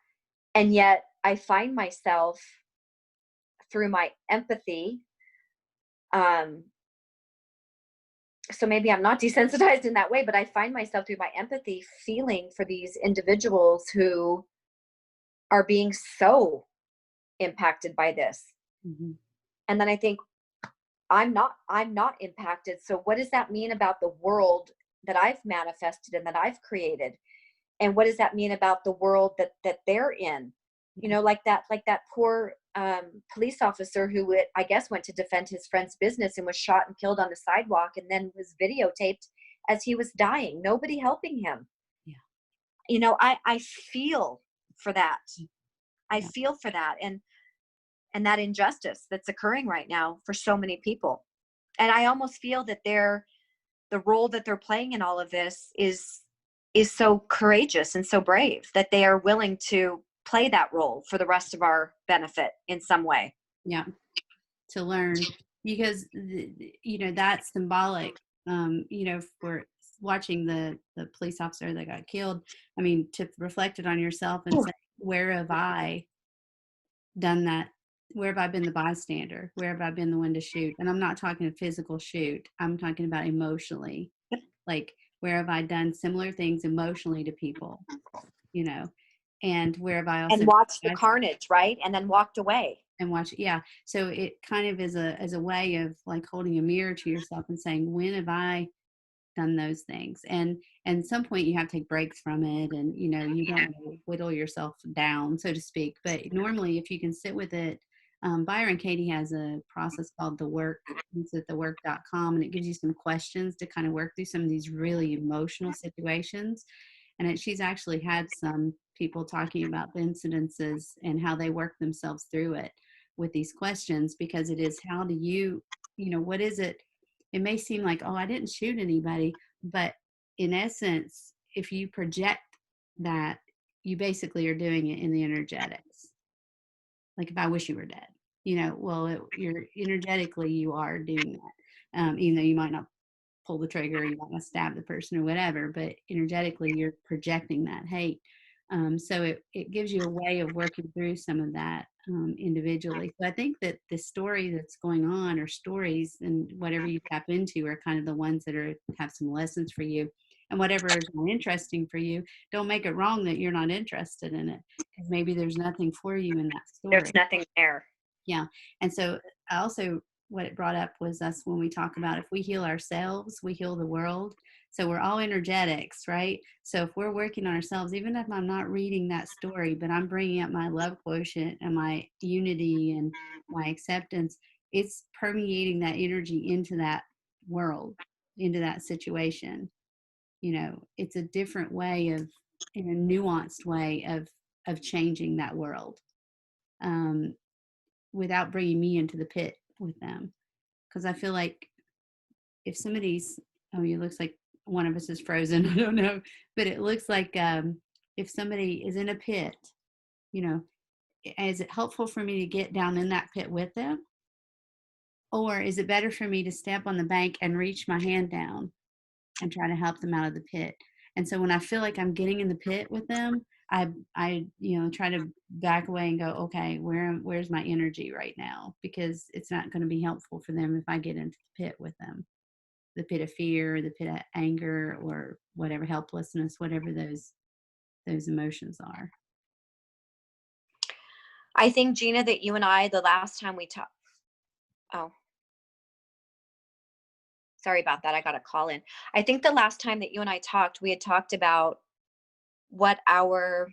And yet, I find myself through my empathy. Um, so maybe I'm not desensitized in that way, but I find myself through my empathy feeling for these individuals who are being so impacted by this. Hmm. And then I think, I'm not impacted. So what does that mean about the world that I've manifested and that I've created? And what does that mean about the world that they're in? Yeah. Like that poor police officer who, I guess, went to defend his friend's business and was shot and killed on the sidewalk, and then was videotaped as he was dying. Nobody helping him. Yeah. I feel for that. I Yeah. feel for that, and that injustice that's occurring right now for so many people. And I almost feel that the role that they're playing in all of this is so courageous and so brave, that they are willing to play that role for the rest of our benefit in some way. Yeah. To learn, because that's symbolic. For watching the police officer that got killed, I mean, to reflect it on yourself and say, where have I done that? Where have I been the bystander? Where have I been the one to shoot? And I'm not talking a physical shoot, I'm talking about emotionally. Like, where have I done similar things emotionally to people, you know and where have I And also watch the carnage, right? And then walked away. and watch, yeah. So it kind of is a way of like holding a mirror to yourself and saying, when have I done those things? And some point you have to take breaks from it, and you don't want to whittle yourself down, so to speak. But normally, if you can sit with it, Byron Katie has a process called the work. It's at thework.com, and it gives you some questions to kind of work through some of these really emotional situations. And she's actually had some people talking about the incidences and how they work themselves through it with these questions, because it is, how do what is it? It may seem like, oh, I didn't shoot anybody, but in essence, if you project that, you basically are doing it in the energetics. Like, if I wish you were dead, well, you're energetically, you are doing that, even though you might not pull the trigger, you want to stab the person or whatever, but energetically you're projecting that hate. So it gives you a way of working through some of that, individually. So I think that the story that's going on, or stories, and whatever you tap into, are kind of the ones that have some lessons for you. And whatever is more interesting for you, don't make it wrong that you're not interested in it, because maybe there's nothing for you in that There's story. nothing there. Yeah. And so I also, what it brought up was us, when we talk about, if we heal ourselves, we heal the world. So we're all energetics, right? So if we're working on ourselves, even if I'm not reading that story, but I'm bringing up my love quotient and my unity and my acceptance, it's permeating that energy into that world, into that situation. It's a different way of, in a nuanced way of changing that world. Um, Without bringing me into the pit with them. Because I feel like, if somebody's, oh, it looks like one of us is frozen. I don't know, but it looks like, if somebody is in a pit, you know, is it helpful for me to get down in that pit with them? Or is it better for me to step on the bank and reach my hand down and try to help them out of the pit? And so when I feel like I'm getting in the pit with them, I try to back away and go, okay, where's my energy right now? Because it's not going to be helpful for them if I get into the pit with them, the pit of fear, the pit of anger, or whatever, helplessness, whatever those emotions are. I think, Gina, that you and I, the last time we talked, oh, sorry about that. I got a call in. I think the last time that you and I talked, we had talked about what our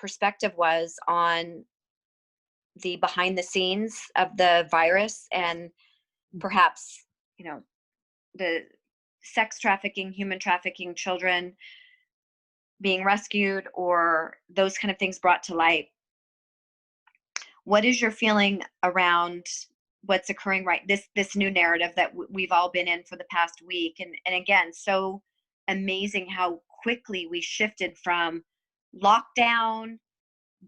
perspective was on the behind the scenes of the virus, and perhaps, you know, the sex trafficking, human trafficking, children being rescued, or those kind of things brought to light. What is your feeling around what's occurring, right, this new narrative that we've all been in for the past week? And again, so amazing how quickly we shifted from lockdown,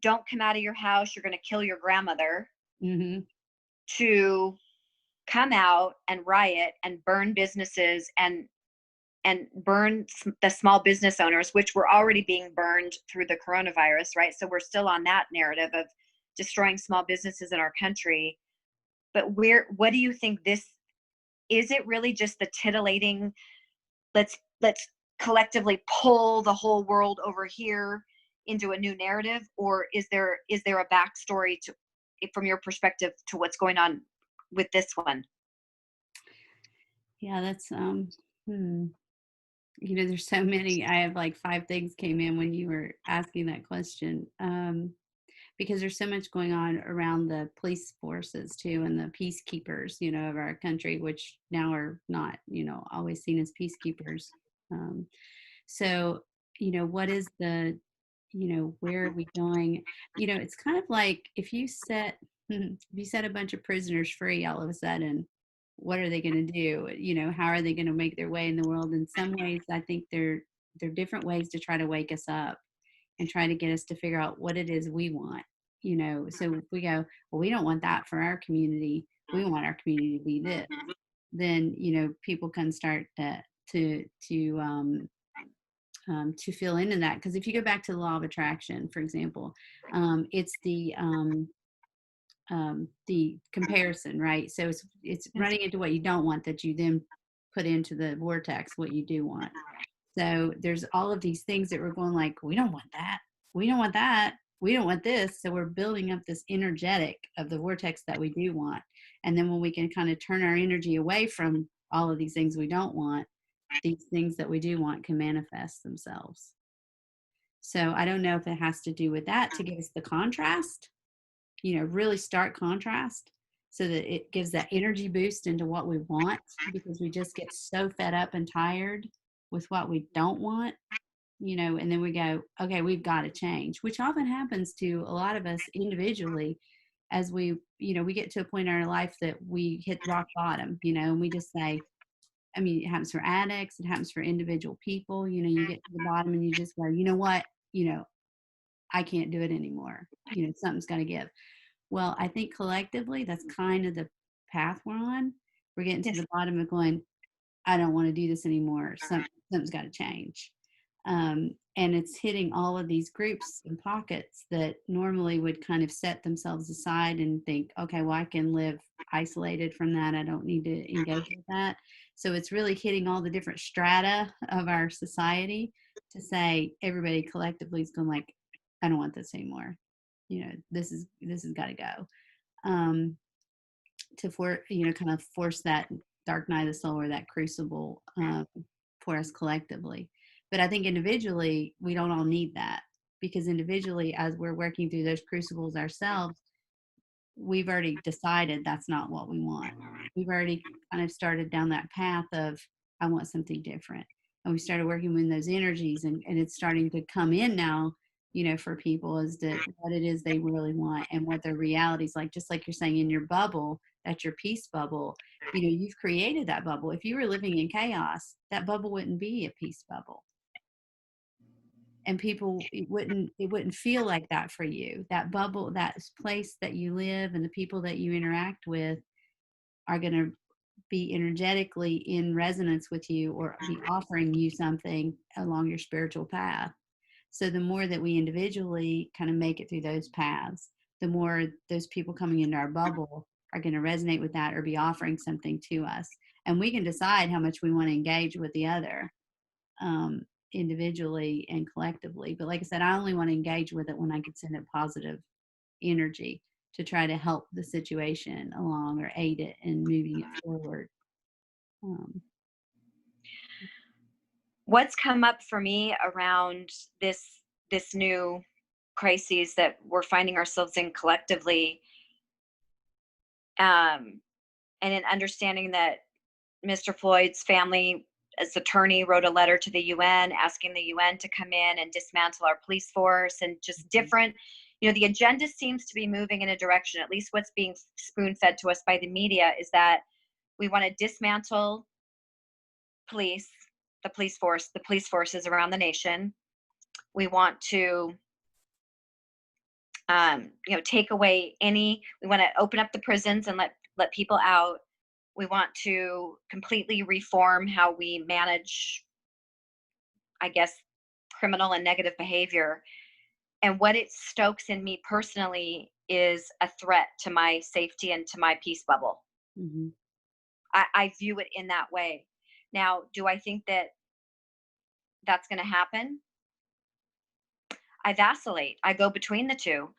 don't come out of your house, you're going to kill your grandmother, Mm-hmm. to come out and riot and burn businesses, and burn the small business owners, which were already being burned through the coronavirus, right? So we're still on that narrative of destroying small businesses in our country. But what do you think this is? It really just the titillating, let's collectively pull the whole world over here into a new narrative, or is there a backstory to, from your perspective, to what's going on with this one? Yeah, that's hmm. There's so many. I have like five things came in when you were asking that question. Because there's so much going on around the police forces too, and the peacekeepers, of our country, which now are not, always seen as peacekeepers. Um, so, what is the, where are we going? It's kind of like if you set if you set a bunch of prisoners free all of a sudden, what are they going to do? How are they going to make their way in the world? In some ways, I think they're different ways to try to wake us up and try to get us to figure out what it is we want. So if we go, well, we don't want that for our community, we want our community to be this, then people can start to feel into that. Because if you go back to the law of attraction, for example, it's the comparison, right? So it's running into what you don't want that you then put into the vortex what you do want. So there's all of these things that we're going like, we don't want that. We don't want that. We don't want this. So we're building up this energetic of the vortex that we do want. And then when we can kind of turn our energy away from all of these things we don't want, these things that we do want can manifest themselves. So I don't know if it has to do with that to give us the contrast, really stark contrast, so that it gives that energy boost into what we want, because we just get so fed up and tired with what we don't want, and then we go, okay, we've got to change, which often happens to a lot of us individually as we get to a point in our life that we hit rock bottom, and we just say, I mean, it happens for addicts, it happens for individual people, you get to the bottom and you just go, you know what, I can't do it anymore. Something's got to give. Well, I think collectively, that's kind of the path we're on. We're getting to Yes. the bottom of going, I don't want to do this anymore. Something's got to change. And it's hitting all of these groups and pockets that normally would kind of set themselves aside and think, okay, well, I can live isolated from that. I don't need to engage with that. So it's really hitting all the different strata of our society to say everybody collectively is going like, I don't want this anymore. This has got to go. Um, kind of force that dark night of the soul, or that crucible, for us collectively. But I think individually we don't all need that, because individually, as we're working through those crucibles ourselves, we've already decided that's not what we want. We've already kind of started down that path of, I want something different. And we started working with those energies, and it's starting to come in now, for people, as to what it is they really want and what their reality is like. Just like you're saying, in your bubble, that's your peace bubble. You've created that bubble. If you were living in chaos, that bubble wouldn't be a peace bubble, and people, it wouldn't feel like that for you. That bubble, that place that you live, and the people that you interact with are going to be energetically in resonance with you, or be offering you something along your spiritual path. So the more that we individually kind of make it through those paths, the more those people coming into our bubble are going to resonate with that, or be offering something to us, and we can decide how much we want to engage with the other, um, individually and collectively. But like I said, I only want to engage with it when I can send it positive energy to try to help the situation along, or aid it in moving it forward. Um, What's come up for me around this new crises that we're finding ourselves in collectively, um, and in understanding that Mr. Floyd's family, as attorney, wrote a letter to the UN asking the UN to come in and dismantle our police force, and just Mhm. different. The agenda seems to be moving in a direction, at least what's being spoon fed to us by the media, is that we want to dismantle police, the police forces around the nation. We want to, take away any. We want to open up the prisons and let people out. We want to completely reform how we manage, I guess, criminal and negative behavior. And what it stokes in me personally is a threat to my safety and to my peace bubble. Mhm. I view it in that way. Now, do I think that that's going to happen? I vacillate. I go between the two.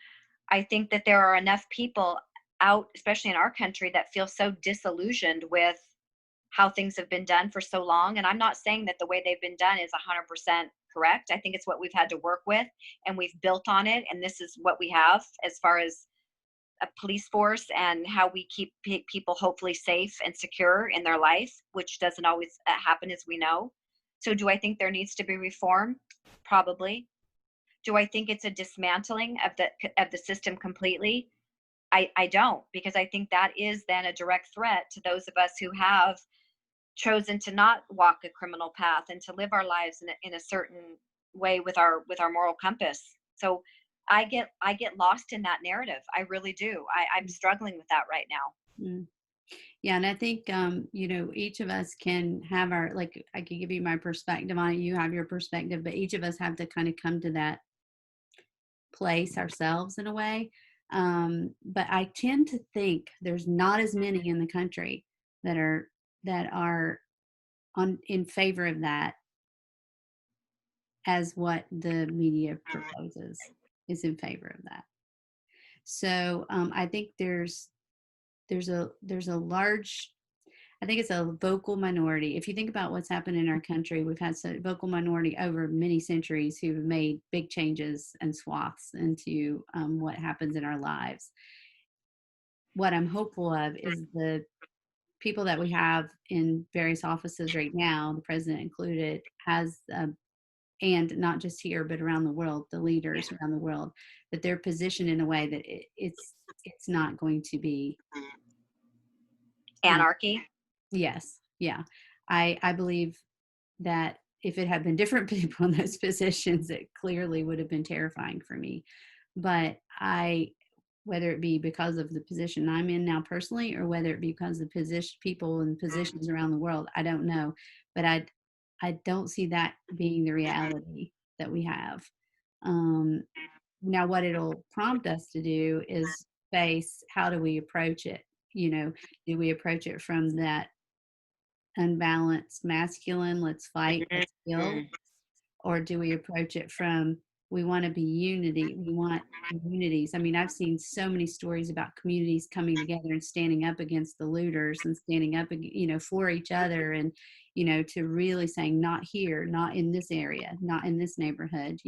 I think that there are enough people out, especially in our country, that feel so disillusioned with how things have been done for so long. And I'm not saying that the way they've been done is 100% correct. I think it's what we've had to work with, and we've built on it. And this is what we have as far as a police force and how we keep people hopefully safe and secure in their life, which doesn't always happen, as we know. So, do I think there needs to be reform? Probably. Do I think it's a dismantling of the system completely? I don't, because I think that is then a direct threat to those of us who have chosen to not walk a criminal path and to live our lives in a certain way with our moral compass. So I get lost in that narrative. I really do. I'm struggling with that right now. Mm. Yeah, and I think each of us can have our, like, I could give you my perspective on it, you have your perspective, but each of us have to kind of come to that place ourselves in a way. But I tend to think there's not as many in the country that are on in favor of that as what the media proposes is in favor of that. So I think there's a large, I think it's a vocal minority. If you think about what's happened in our country, we've had a vocal minority over many centuries who have made big changes and swaths into what happens in our lives. What I'm hopeful of is the people that we have in various offices right now, the president included, has and not just here but around the world, the leaders around the world, that they're positioned in a way that it's not going to be. um, Anarchy. yes, yeah, I believe that if it had been different people in those positions, it clearly would have been terrifying for me. But whether it be because of the position I'm in now personally, or whether it be because of position people in positions around the world, I don't know. But I don't see that being the reality that we have. Um, Now, what it'll prompt us to do is face, how do we approach it? Do we approach it from that unbalanced masculine, let's fight, let's kill? Mhm. Or do we approach it from, we want to be unity, we want communities? I mean, I've seen so many stories about communities coming together and standing up against the looters and standing up, for each other, and to really saying, not here, not in this area, not in this neighborhood.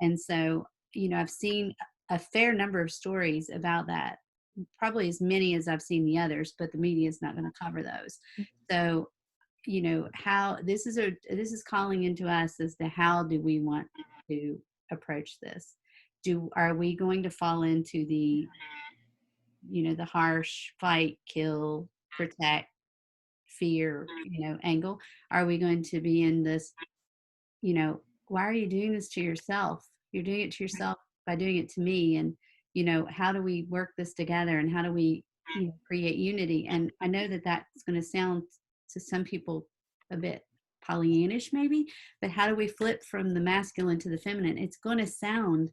And so I've seen a fair number of stories about that, probably as many as I've seen the others, but the media is not going to cover those. So how this is calling into us as to how do we want to approach this. Are we going to fall into the harsh fight, kill, protect, fear angle? Are we going to be in this, why are you doing this to yourself? You're doing it to yourself by doing it to me. And how do we work this together, and how do we create unity? And I know that that's going to sound to some people a bit Pollyannish maybe, but how do we flip from the masculine to the feminine? It's going to sound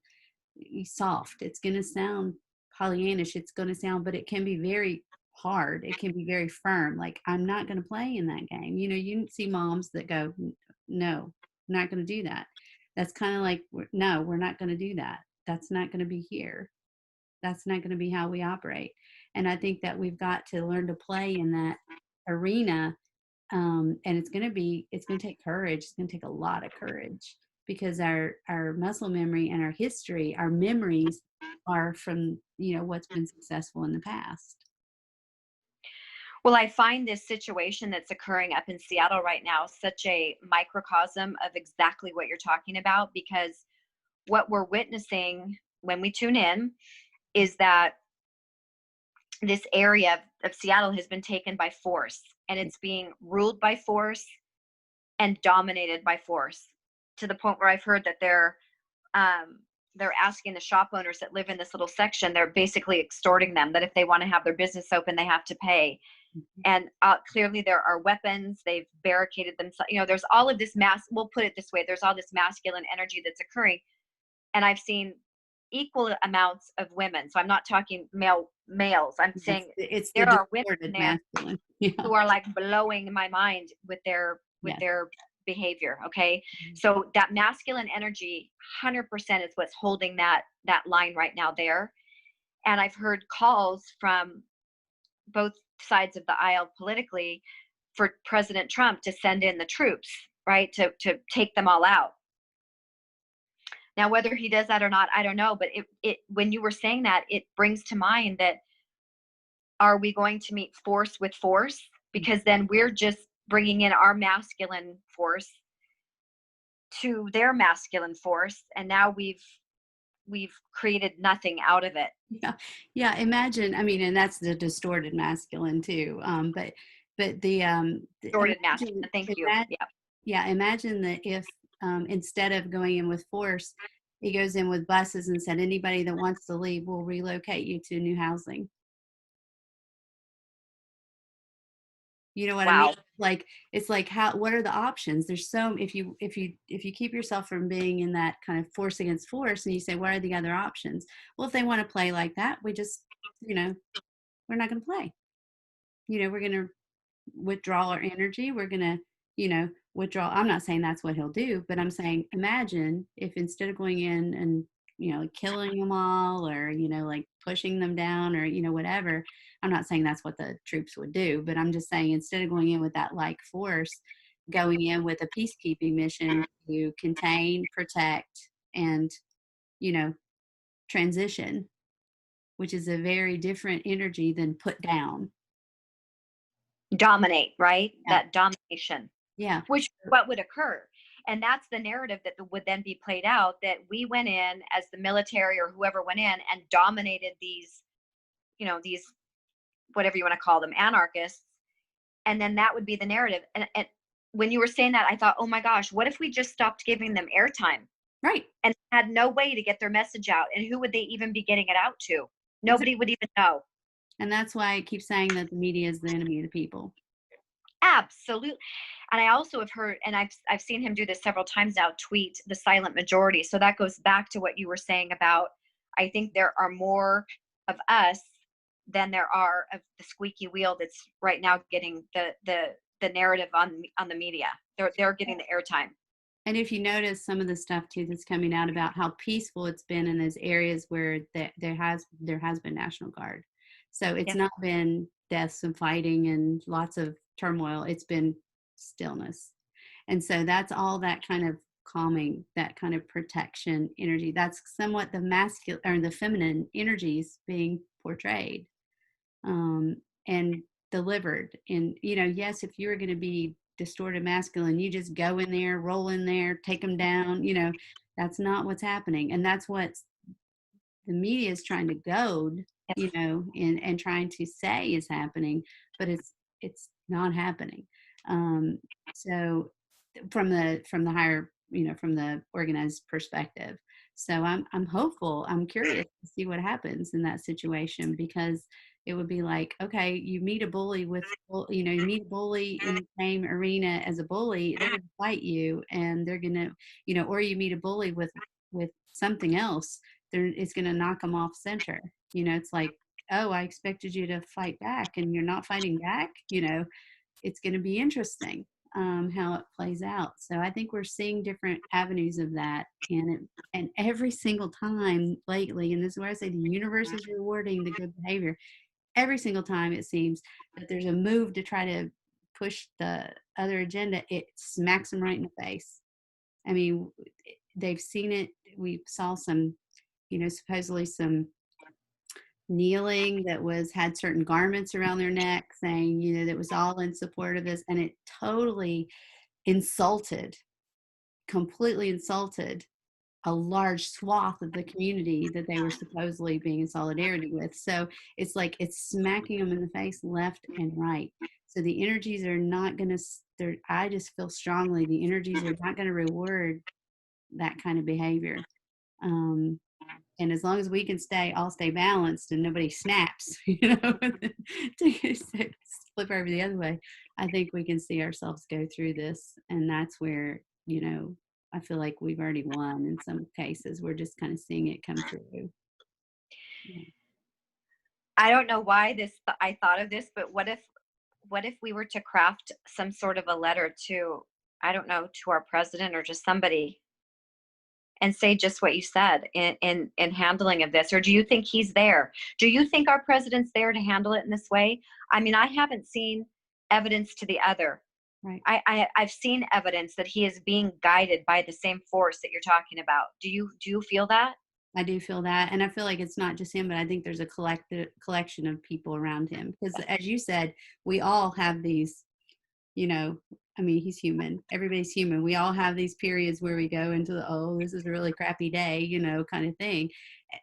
soft, it's going to sound Pollyannish, it's going to sound, but it can be very hard, it can be very firm. Like, I'm not going to play in that game. You see moms that go, no, I'm not going to do that. That's kind of like, no, we're not going to do that. That's not going to be here. That's not going to be how we operate. And I think that we've got to learn to play in that arena. And it's going to take courage. It's going to take a lot of courage. because our muscle memory and our history, our memories are from, what's been successful in the past. Well, I find this situation that's occurring up in Seattle right now such a microcosm of exactly what you're talking about, because what we're witnessing when we tune in is that this area of Seattle has been taken by force, and it's being ruled by force and dominated by force, to the point where I've heard that they're asking the shop owners that live in this little section, they're basically extorting them that if they want to have their business open, they have to pay. And clearly there are weapons. They've barricaded themselves. There's all of this we'll put it this way, there's all this masculine energy that's occurring. And I've seen equal amounts of women. So I'm not talking males. I'm saying It's the there are women distorted there masculine. Yeah. who are like blowing my mind with their Yes. behavior. Okay. So that masculine energy 100% is what's holding that line right now there. And I've heard calls from both sides of the aisle politically for President Trump to send in the troops, right? To take them all out. Now, whether he does that or not, I don't know. But it when you were saying that, it brings to mind that, are we going to meet force with force? Because then we're just bringing in our masculine force to their masculine force, and now we've created nothing out of it. Yeah. Yeah. Imagine, I mean, and that's the distorted masculine too. But Distorted imagine, masculine. Thank you. Yeah. yeah, imagine that if, instead of going in with force, he goes in with buses and said, anybody that wants to leave, we'll relocate you to new housing. You know what I mean? Wow. Like, it's like, what are the options? There's so, if you keep yourself from being in that kind of force against force, and you say, what are the other options? Well, if they want to play like that, we just, we're not going to play. We're going to withdraw our energy. We're going to, withdraw. I'm not saying that's what he'll do, but I'm saying, imagine if instead of going in and, like killing them all, or, like pushing them down, or, whatever. I'm not saying that's what the troops would do, but I'm just saying, instead of going in with that like force, going in with a peacekeeping mission to contain, protect, and, you know, transition, which is a very different energy than put down. Dominate, right? Yeah. That domination, Yeah. which what would occur. And that's the narrative that would then be played out, that we went in as the military or whoever went in and dominated these whatever you want to call them, anarchists. And then that would be the narrative. And when you were saying that, I thought, oh my gosh, what if we just stopped giving them airtime Right. and had no way to get their message out? And who would they even be getting it out to? Nobody would even know. And that's why I keep saying that the media is the enemy of the people. Absolutely. And I also have heard, and I've seen him do this several times now, tweet the silent majority. So that goes back to what you were saying about, I think there are more of us than there are of the squeaky wheel that's right now getting the narrative on the media. They're getting the airtime. And if you notice some of the stuff too that's coming out about how peaceful it's been in those areas where there has been National Guard. So it's Yes. not been deaths and fighting and lots of turmoil. It's been stillness. And so that's all that kind of calming, that kind of protection energy. That's somewhat the masculine or the feminine energies being portrayed, and delivered. And, yes, if you were going to be distorted masculine, you just go in there, roll in there, take them down. That's not what's happening. And that's what the media is trying to goad, Yes. and trying to say is happening, but it's not happening. So from the higher, from the organized perspective. So I'm hopeful. I'm curious to see what happens in that situation, because it would be like, okay, you meet a bully you meet a bully in the same arena as a bully, they're going to fight you, and they're going to, or you meet a bully with something else, it's going to knock them off center. It's like, oh, I expected you to fight back, and you're not fighting back. It's going to be interesting, how it plays out. So I think we're seeing different avenues of that, and every single time lately, and this is where I say the universe is rewarding the good behavior. Every single time it seems that there's a move to try to push the other agenda, it smacks them right in the face. I mean, they've seen it. We saw some, supposedly some kneeling that was had certain garments around their neck saying, that was all in support of this. And it totally insulted, completely insulted a large swath of the community that they were supposedly being in solidarity with. So it's like it's smacking them in the face left and right. So the energies are not going to, I just feel strongly the energies are not going to reward that kind of behavior. Um, and as long as we can all stay balanced and nobody snaps, to flip over the other way, I think we can see ourselves go through this. And that's where, I feel like we've already won in some cases. We're just kind of seeing it come through. Yeah. I don't know why I thought of this, but what if we were to craft some sort of a letter to, I don't know, to our president or just somebody, and say just what you said in handling of this? Or do you think he's there? Do you think our president's there to handle it in this way? I mean, I haven't seen evidence to the other. Right. I've seen evidence that he is being guided by the same force that you're talking about. Do you feel that? I do feel that. And I feel like it's not just him, but I think there's a collection of people around him. Because as you said, we all have these, you know, I mean, he's human. Everybody's human. We all have these periods where we go into the, oh, this is a really crappy day, kind of thing.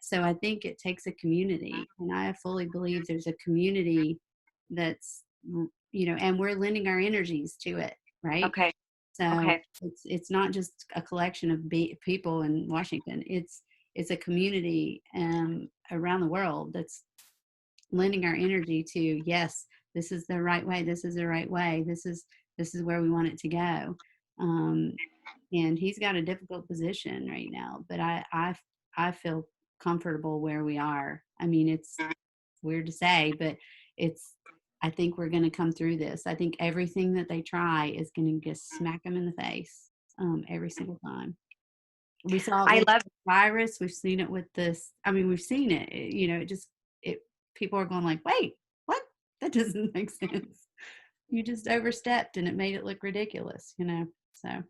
So I think it takes a community. And I fully believe there's a community that's, and we're lending our energies to it, right? Okay. So Okay. it's not just a collection of people in Washington. It's a community around the world that's lending our energy to, yes, this is the right way, this is the right way, this is where we want it to go. um, and he's got a difficult position right now, but I feel comfortable where we are. I mean, it's weird to say, but it's I think we're going to come through this. I think everything that they try is going to just smack them in the face, every single time. We saw it I with love the virus. We've seen it with this. I mean, we've seen it. It just it. People are going like, "Wait, what? That doesn't make sense. You just overstepped, and it made it look ridiculous." So,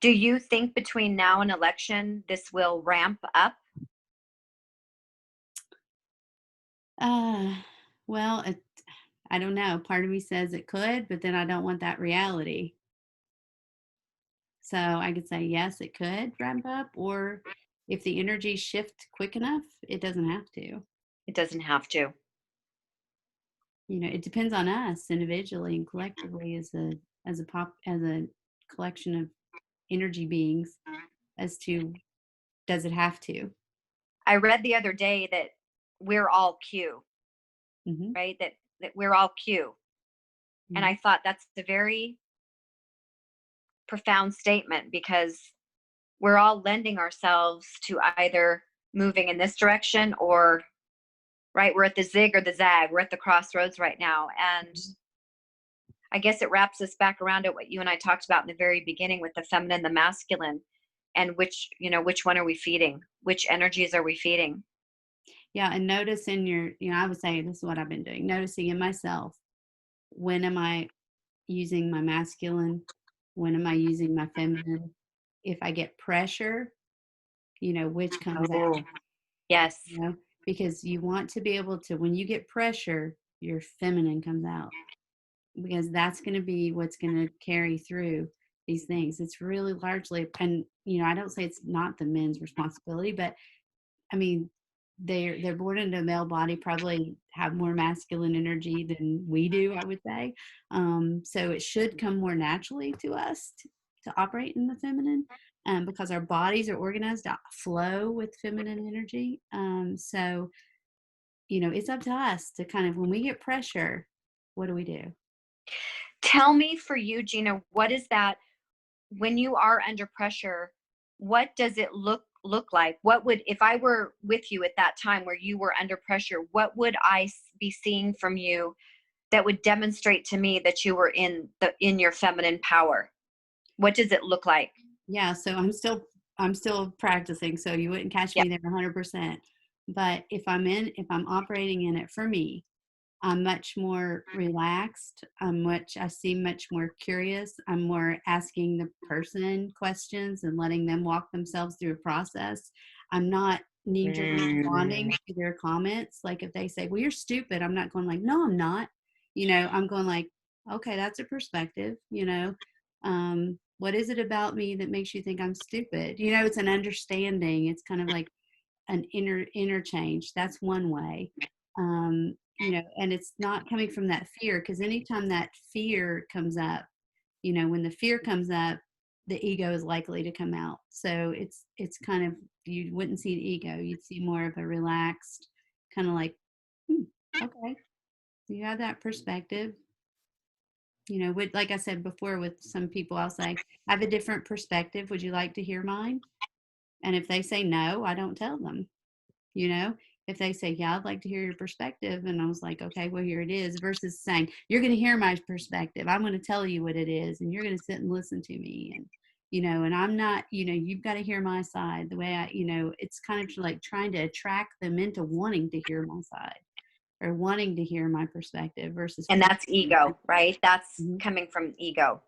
Do you think between now and election this will ramp up? uh, well, I don't know. Part of me says it could, but then I don't want that reality. So I could say yes, it could ramp up, or if the energy shift quick enough, it doesn't have to. It doesn't have to. It depends on us individually and collectively as a collection of energy beings as to does it have to. I read the other day that we're all Q, Hmm. right? That we're all Q. And Hmm. I thought that's a very profound statement, because we're all lending ourselves to either moving in this direction, or right, we're at the zig or the zag. We're at the crossroads right now. And I guess it wraps us back around to what you and I talked about in the very beginning with the feminine, the masculine, and which one are we feeding? Which energies are we feeding? Yeah, and notice in your, I would say this is what I've been doing, noticing in myself, when am I using my masculine, when am I using my feminine? If I get pressure, which comes out, Oh, yes. you know, because you want to be able to, when you get pressure, your feminine comes out, because that's going to be what's going to carry through these things. It's really largely, and I don't say it's not the men's responsibility, but I mean, they're born into a male body, probably have more masculine energy than we do, I would say. So it should come more naturally to us to operate in the feminine, because our bodies are organized to flow with feminine energy. So it's up to us to kind of, when we get pressure, what do we do? Tell me, for you, Gina, what is that when you are under pressure? What does it look like? What would, if I were with you at that time where you were under pressure, what would I be seeing from you that would demonstrate to me that you were in your feminine power? What does it look like? Yeah, so I'm still practicing, so you wouldn't catch Yeah. me there 100%. But if I'm operating in it for me, I'm much more relaxed. I seem much more curious. I'm more asking the person questions and letting them walk themselves through a process. I'm not knee jerk Mm. responding to their comments. Like if they say, well, you're stupid, I'm not going like, no, I'm not. I'm going like, okay, that's a perspective, what is it about me that makes you think I'm stupid? It's an understanding. It's kind of like an interchange. That's one way. And it's not coming from that fear, because anytime that fear comes up, when the fear comes up, the ego is likely to come out. So it's kind of, you wouldn't see the ego, you'd see more of a relaxed kind of like, hmm, okay, you have that perspective. Like I said before, with some people, I'll say, I have a different perspective. Would you like to hear mine? And if they say no, I don't tell them. you know if they say, yeah, I'd like to hear your perspective, and I was like, okay, well, here it is, versus saying, you're going to hear my perspective, I'm going to tell you what it is, and you're going to sit and listen to me, and I'm not, you've got to hear my side the way it's kind of like trying to attract them into wanting to hear my side, or wanting to hear my perspective, versus And that's forcing ego, them. right? That's Mhm. coming from ego.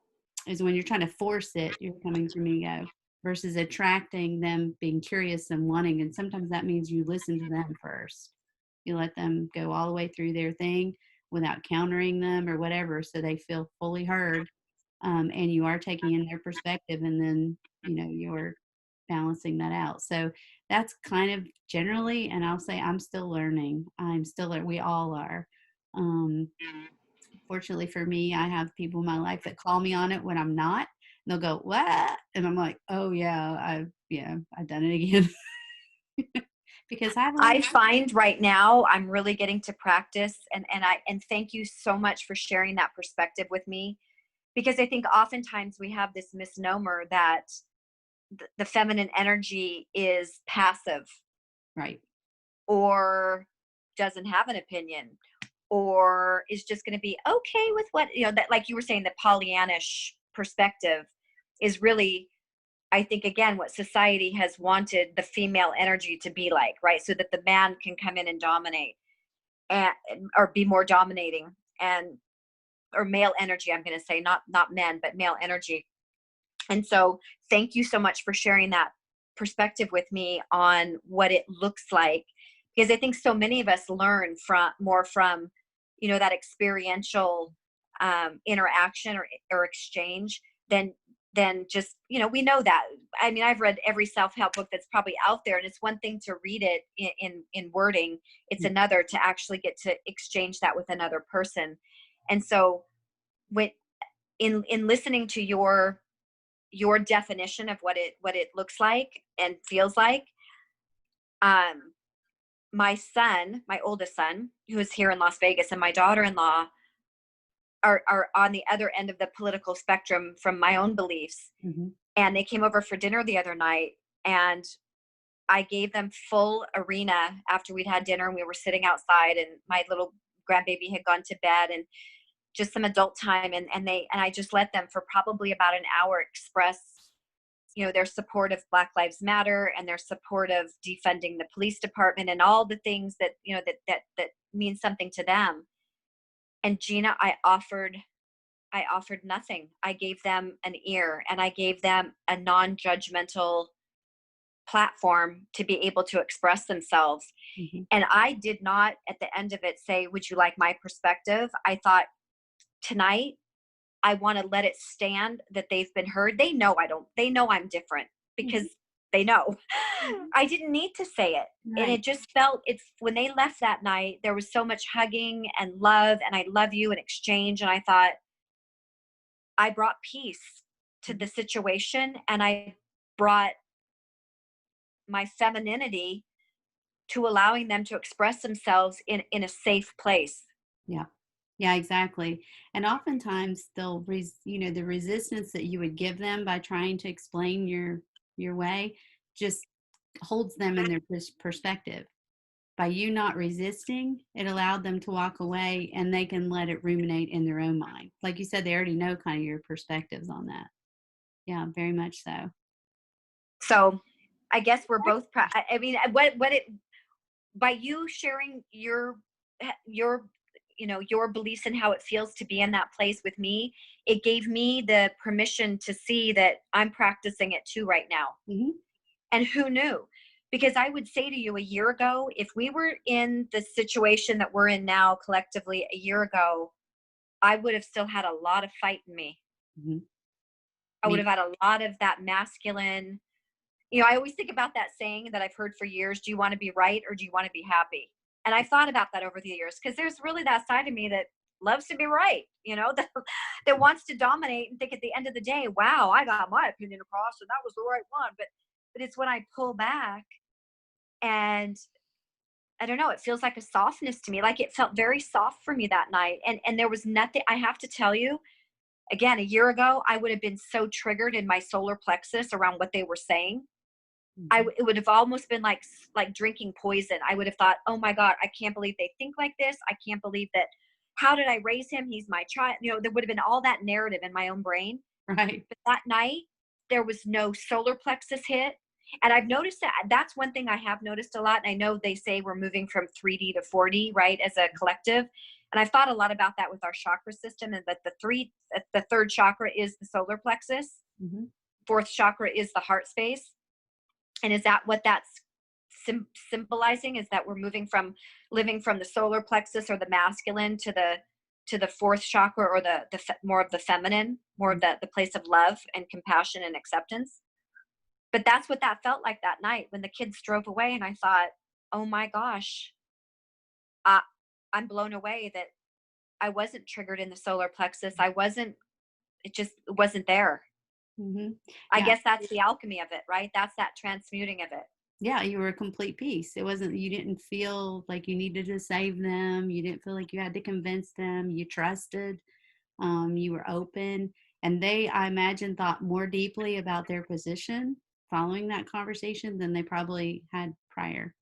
Is when you're trying to force it, you're coming from ego, versus attracting them being curious and wanting. And sometimes that means you listen to them first. You let them go all the way through their thing without countering them or whatever, so they feel fully heard. And you are taking in their perspective, and then, you're balancing that out. So that's kind of generally, and I'll say I'm still learning. We all are. Um, Fortunately for me, I have people in my life that call me on it when I'm not. And they'll go, "What?" And I'm like, "Oh yeah, I've done it again." Because I've I learned. find right now I'm really getting to practice, and thank you so much for sharing that perspective with me, because I think oftentimes we have this misnomer that the feminine energy is passive, Right. or doesn't have an opinion, or is just going to be okay with what, that, like you were saying, the Pollyannish perspective is really, I think, again, what society has wanted the female energy to be like, right? So that the man can come in and dominate, and or be more dominating, and or male energy, I'm going to say, not men, but male energy. And so thank you so much for sharing that perspective with me on what it looks like, because I think so many of us learn from that experiential interaction, or exchange, than just, we know that. I mean, I've read every self-help book that's probably out there, and it's one thing to read it in wording, it's Mm. another to actually get to exchange that with another person. And so when in listening to your definition of what it looks like and feels like, um my oldest son, who is here in Las Vegas, and my daughter-in-law are on the other end of the political spectrum from my own beliefs. Mhm. And they came over for dinner the other night, and I gave them full arena after we'd had dinner, and we were sitting outside, and my little grandbaby had gone to bed, and just some adult time, and I just let them for probably about an hour express, their support of Black Lives Matter, and their support of defunding the police department, and all the things that, that mean something to them. And Gina, I offered nothing. I gave them an ear, and I gave them a non-judgmental platform to be able to express themselves. Mhm. And I did not, at the end of it, say, would you like my perspective? I thought, tonight I want to let it stand that they've been heard. They know I'm different, because Mhm. they know. Mhm. I didn't need to say it. And Right. it just felt, it's when they left that night, there was so much hugging and love, and I love you, and exchange. And I thought, I brought peace to Mhm. the situation, and I brought my femininity to allowing them to express themselves in a safe place. Yeah. Yeah, exactly. And oftentimes the resistance that you would give them by trying to explain your way just holds them in their perspective. By you not resisting, it allowed them to walk away, and they can let it ruminate in their own mind. Like you said, they already know kind of your perspectives on that. Yeah, very much so. So I guess we're both, I mean, what it, by you sharing your your beliefs and how it feels to be in that place with me, it gave me the permission to see that I'm practicing it too right now. Mm-hmm. And who knew? Because I would say to you, a year ago, if we were in the situation that we're in now collectively a year ago, I would have still had a lot of fight in me. Mm-hmm. I would Me. have had a lot of that masculine. I always think about that saying that I've heard for years: do you want to be right or do you want to be happy? And I've thought about that over the years, because there's really that side of me that loves to be right, that wants to dominate and think at the end of the day, wow, I got my opinion across and that was the right one. But it's when I pull back, and I don't know, it feels like a softness to me. Like, it felt very soft for me that night. And there was nothing, I have to tell you, again, a year ago, I would have been so triggered in my solar plexus around what they were saying. Mm-hmm. It would have almost been like drinking poison. I would have thought, oh my God, I can't believe they think like this. I can't believe that. How did I raise him? He's my child. There would have been all that narrative in my own brain. Right. But that night, there was no solar plexus hit. And I've noticed that's one thing I have noticed a lot. And I know they say we're moving from 3D to 4D, right, as a collective. And I've thought a lot about that with our chakra system, and that the third chakra is the solar plexus. Mm-hmm. Fourth chakra is the heart space. And is that what that's symbolizing? Is that we're moving from living from the solar plexus or the masculine to the fourth chakra, or the more of the feminine, more of the place of love and compassion and acceptance? But that's what that felt like that night when the kids drove away, and I thought, oh my gosh, I'm blown away that I wasn't triggered in the solar plexus. It just wasn't there. Mm-hmm. I Yeah. guess that's the alchemy of it, right? That's that transmuting of it. Yeah, you were a complete piece. It wasn't, you didn't feel like you needed to save them. You didn't feel like you had to convince them. You trusted. You were open. And they, I imagine, thought more deeply about their position following that conversation than they probably had prior,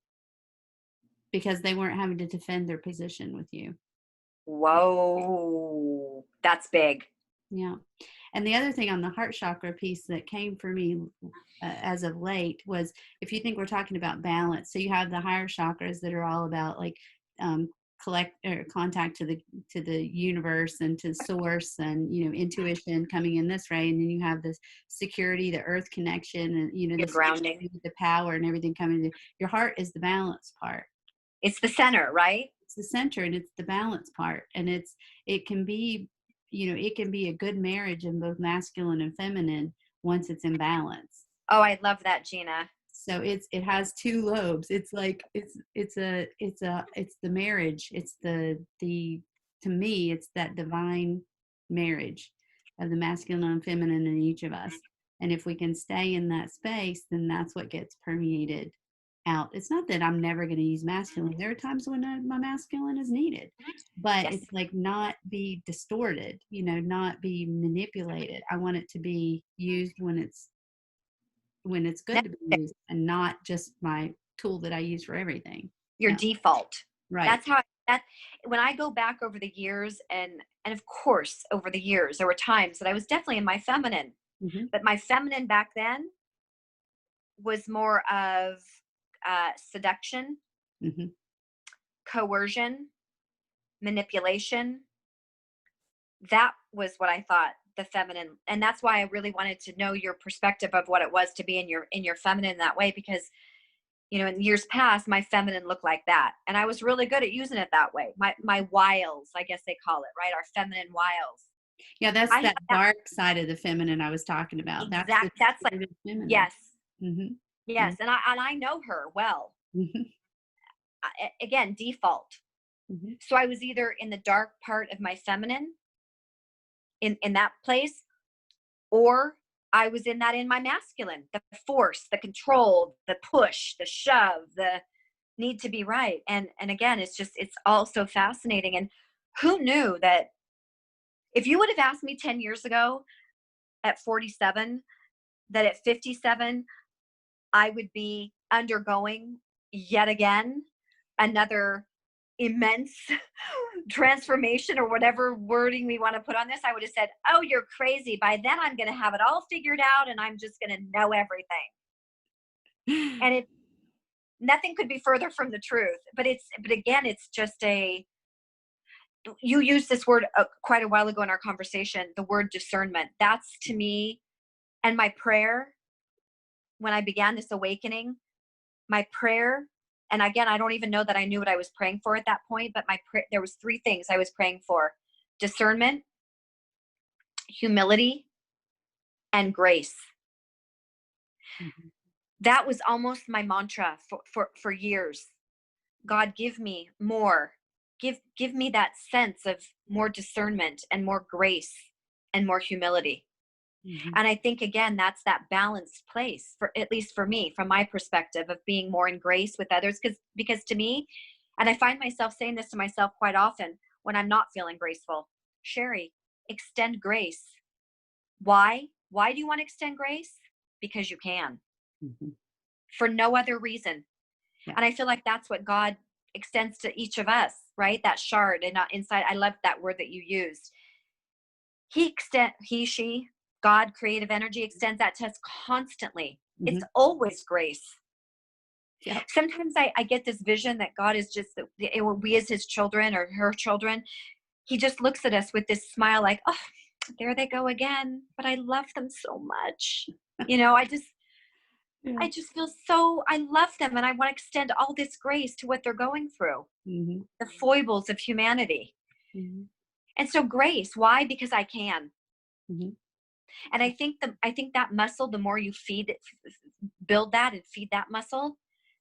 because they weren't having to defend their position with you. Whoa, that's big. Yeah. And the other thing on the heart chakra piece that came for me as of late was, if you think we're talking about balance, so you have the higher chakras that are all about like collect or contact to the universe and to source, and intuition coming in this way, and then you have this security, the earth connection, and You're grounding. the power and everything coming to your heart is the balance part. It's the center, right? It's the center, and it's the balance part, and it can be it can be a good marriage in both masculine and feminine once it's in balance. Oh, I love that, Gina. So it has two lobes. It's like it's the marriage. It's the to me it's that divine marriage of the masculine and feminine in each of us. And if we can stay in that space, then that's what gets permeated out. It's not that I'm never going to use masculine. There are times when my masculine is needed, but Yes. it's like not be distorted, not be manipulated. I want it to be used when it's good to be used, and not just my tool that I use for everything. Your Yeah. default. Right. That's how that when I go back over the years, and of course over the years there were times that I was definitely in my feminine, Mm-hmm. but my feminine back then was more of seduction, Mm-hmm. coercion, manipulation. That was what I thought the feminine, and that's why I really wanted to know your perspective of what it was to be in your feminine in that way, because in years past my feminine looked like that, and I was really good at using it that way. My wiles, I guess they call it, right? Our feminine wiles. Yeah, that's I have that that dark side of the feminine I was talking about. That's the exact. That's like, distorted feminine. yes, Mm-hmm. Yeah. yes, and I know her well. Mm-hmm. Again, default. Mm-hmm. So I was either in the dark part of my feminine, in that place, or I was in my masculine, the force, the control, the push, the shove, the need to be right. And again, it's all so fascinating. And who knew that if you would have asked me 10 years ago at 47, that at 57, I would be undergoing yet again another immense transformation, or whatever wording we want to put on this, I would have said, oh, you're crazy. By then I'm going to have it all figured out and I'm just going to know everything. And nothing could be further from the truth. But again, it's just you used this word quite a while ago in our conversation, the word discernment. That's to me, and my prayer when I began this awakening, my prayer, and again, I don't even know that I knew what I was praying for at that point, but there was three things I was praying for: discernment, humility, and grace. Mhm. That was almost my mantra for years. God, give me more. Give me that sense of more discernment and more grace and more humility. Mhm. And I think again, that's that balanced place, for at least for me, from my perspective, of being more in grace with others. Because to me, and I find myself saying this to myself quite often when I'm not feeling graceful: Sherry, extend grace. Why do you want to extend grace? Because you can, Mhm. for no other reason. Yeah. And I feel like that's what God extends to each of us, right? That shard and not inside. I love that word that you used. She, God, creative energy, extends that to us constantly. It's Mhm. always grace. Yep. Sometimes I get this vision that God is just, we as his children or her children, he just looks at us with this smile like, oh, there they go again. But I love them so much. You know, Yeah. I just feel so, I love them and I want to extend all this grace to what they're going through, Mhm. the foibles of humanity. Mhm. And so grace, why? Because I can. Mhm. And I think that muscle, the more you feed it, build that and feed that muscle,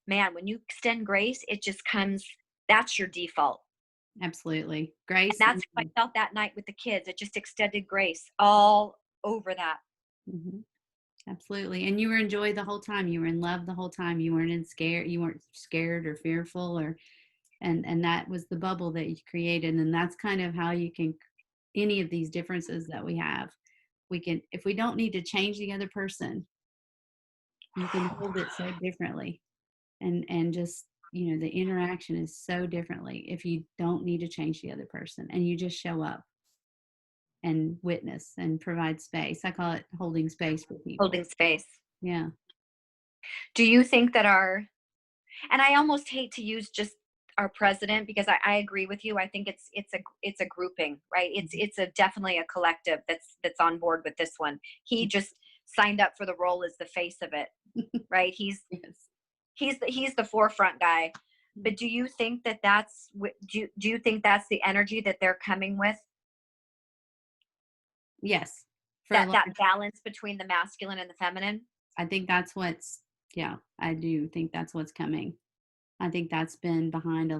man, when you extend grace, it just comes, that's your default. Absolutely. And Grace that's how and I felt that night with the kids. It just extended grace all over that. mhm. Absolutely. And you were in joy the whole time. You were in love the whole time. You weren't scared or fearful or and that was the bubble that you created. And that's kind of how you can any of these differences that we have. We can if we don't need to change the other person, you can hold it so differently. And just, the interaction is so differently if you don't need to change the other person and you just show up and witness and provide space. I call it holding space for people. Holding space. Yeah. Do you think that and I almost hate to use just our president, because I agree with you. I think it's a grouping, right? Mhm. It's a definitely a collective that's on board with this one. He just signed up for the role as the face of it, right? Yes. He's the forefront guy. But do you think that do you think that's the energy that they're coming with? Yes. For a That large balance between the masculine and the feminine? I think that's what's yeah, I do think that's what's coming. I think that's been behind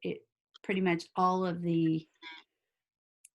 it pretty much all of the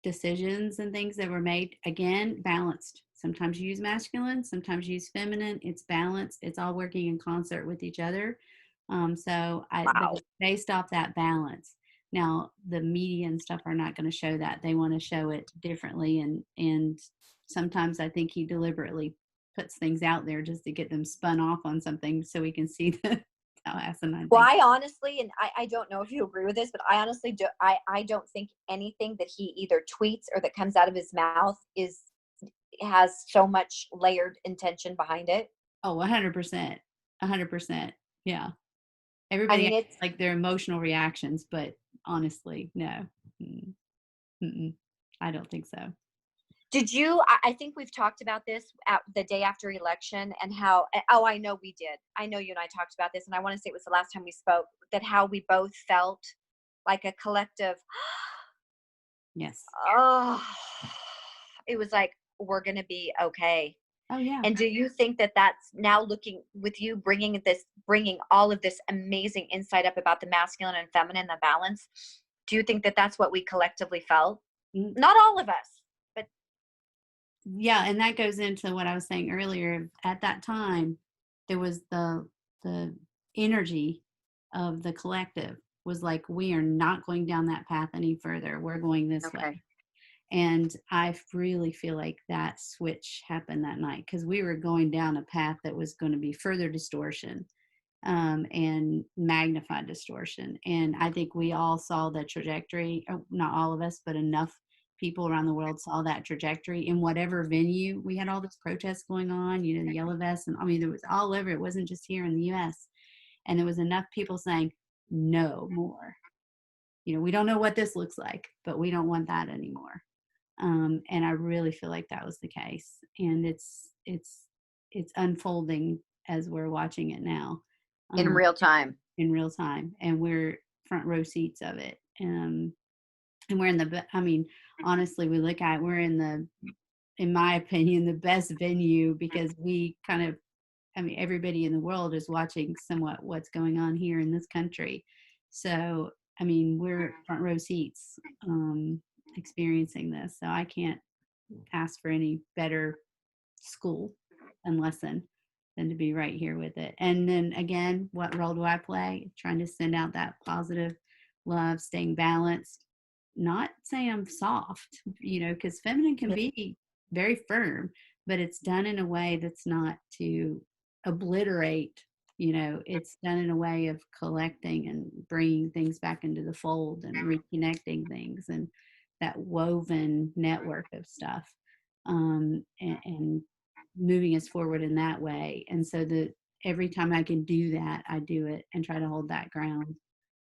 decisions and things that were made. Again, balanced. Sometimes you use masculine, sometimes you use feminine. It's balanced. It's all working in concert with each other. But Wow. it's based off that balance. Now, the media and stuff are not going to show that. They want to show it differently, and sometimes I think he deliberately puts things out there just to get them spun off on something so we can see how asinine Well, things. I honestly, and I don't know if you agree with this, but I honestly I don't think anything that he either tweets or that comes out of his mouth has so much layered intention behind it. Oh, 100%. 100%. Yeah. I Everybody has, mean, it's like, their emotional reactions, but honestly, no. Mm, I don't think so. Did you I think we've talked about this at the day after election, and how oh, I know we did. I know you and I talked about this, and I want to say it was the last time we spoke, that how we both felt like a collective, Yes. oh, it was like, we're going to be okay. Oh, yeah. And do you think that that's now, looking with you bringing all of this amazing insight up about the masculine and feminine, the balance, do you think that that's what we collectively felt? Mm, Not all of us, but yeah, and that goes into what I was saying earlier. At that time, there was the energy of the collective was like, we are not going down that path any further. We're going this way. okay. And I really feel like that switch happened that night because we were going down a path that was going to be further distortion, and magnified distortion. And I think we all saw the trajectory, not all of us, but enough people around the world saw that trajectory in whatever venue. We had all this protests going on, the yellow vests, and I mean, there was all over. It wasn't just here in the US. And there was enough people saying, no more. we don't know what this looks like, but we don't want that anymore. And I really feel like that was the case, and it's unfolding as we're watching it now, In um, real time. in real time, and we're front row seats of it. And we're in I mean, honestly, we look at we're in in my opinion, the best venue because we kind of, I mean, everybody in the world is watching somewhat what's going on here in this country. So, I mean, we're front row seats, experiencing this. So I can't ask for any better school and lesson than to be right here with it. And then again, what role do I play? Trying to send out that positive love, staying balanced, not saying I'm soft, because feminine can be very firm, but it's done in a way that's not to obliterate. It's done in a way of collecting and bringing things back into the fold and reconnecting things and that woven network of stuff, and moving us forward in that way. And so that every time I can do that, I do it and try to hold that ground.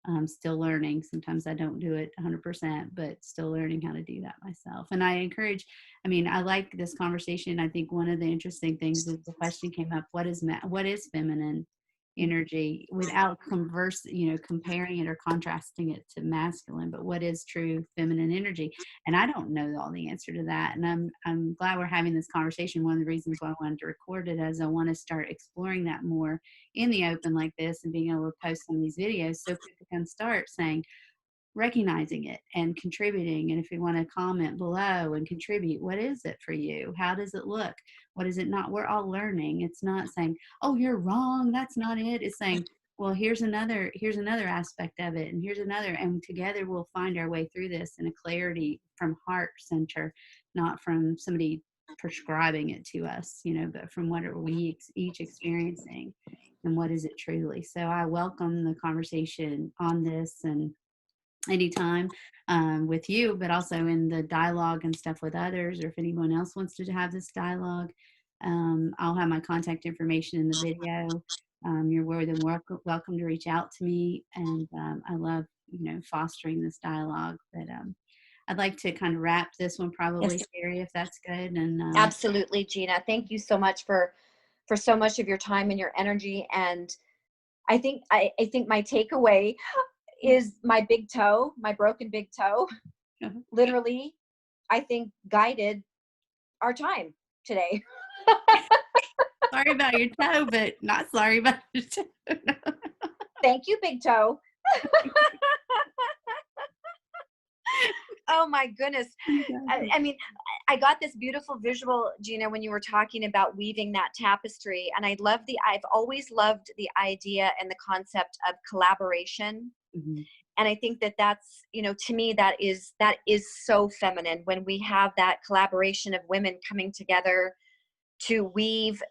I'm still learning. Sometimes I don't do it 100%, but still learning how to do that myself. And I encourage, I mean, I like this conversation. I think one of the interesting things is the question came up, what is feminine energy, without comparing it or contrasting it to masculine, but what is true feminine energy? And I don't know all the answer to that. And I'm glad we're having this conversation. One of the reasons why I wanted to record it is I want to start exploring that more in the open like this, and being able to post some of these videos so people can start saying, recognizing it and contributing. And if you want to comment below and contribute, what is it for you? How does it look? What is it not? We're all learning. It's not saying, oh, you're wrong, that's not it. It's saying, well, here's another aspect of it, and here's another, and together we'll find our way through this in a clarity from heart center, not from somebody prescribing it to us, but from what are we each experiencing, and what is it truly. So I welcome the conversation on this, and anytime, with you, but also in the dialogue and stuff with others, or if anyone else wants to have this dialogue. I'll have my contact information in the video. You're more than welcome to reach out to me, and I love fostering this dialogue. But I'd like to kind of wrap this one probably, Yes, Sherry, if that's good. And absolutely, Gina. Thank you so much for so much of your time and your energy. And I think my takeaway is my big toe, my broken big toe, literally, I think guided our time today. sorry about your toe, but not sorry about your toe. Thank you, big toe. Oh my goodness. I mean, I got this beautiful visual, Gina, when you were talking about weaving that tapestry. And I've always loved the idea and the concept of collaboration. Mhm. And I think that's, to me, that is so feminine when we have that collaboration of women coming together to weave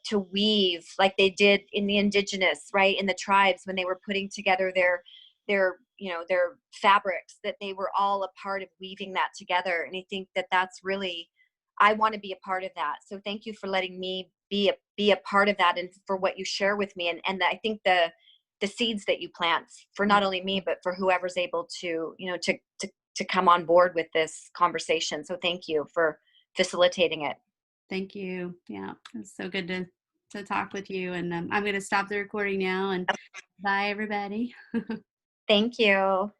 like they did in the indigenous, right, in the tribes when they were putting together their fabrics, that they were all a part of weaving that together. And I think that that's really, I want to be a part of that. So thank you for letting me be a part of that, and for what you share with me. And I think the seeds that you plant for not only me but for whoever's able to to come on board with this conversation. So thank you for facilitating it. Thank you. Yeah, it's so good to talk with you. And I'm going to stop the recording now. And bye, everybody. Thank you.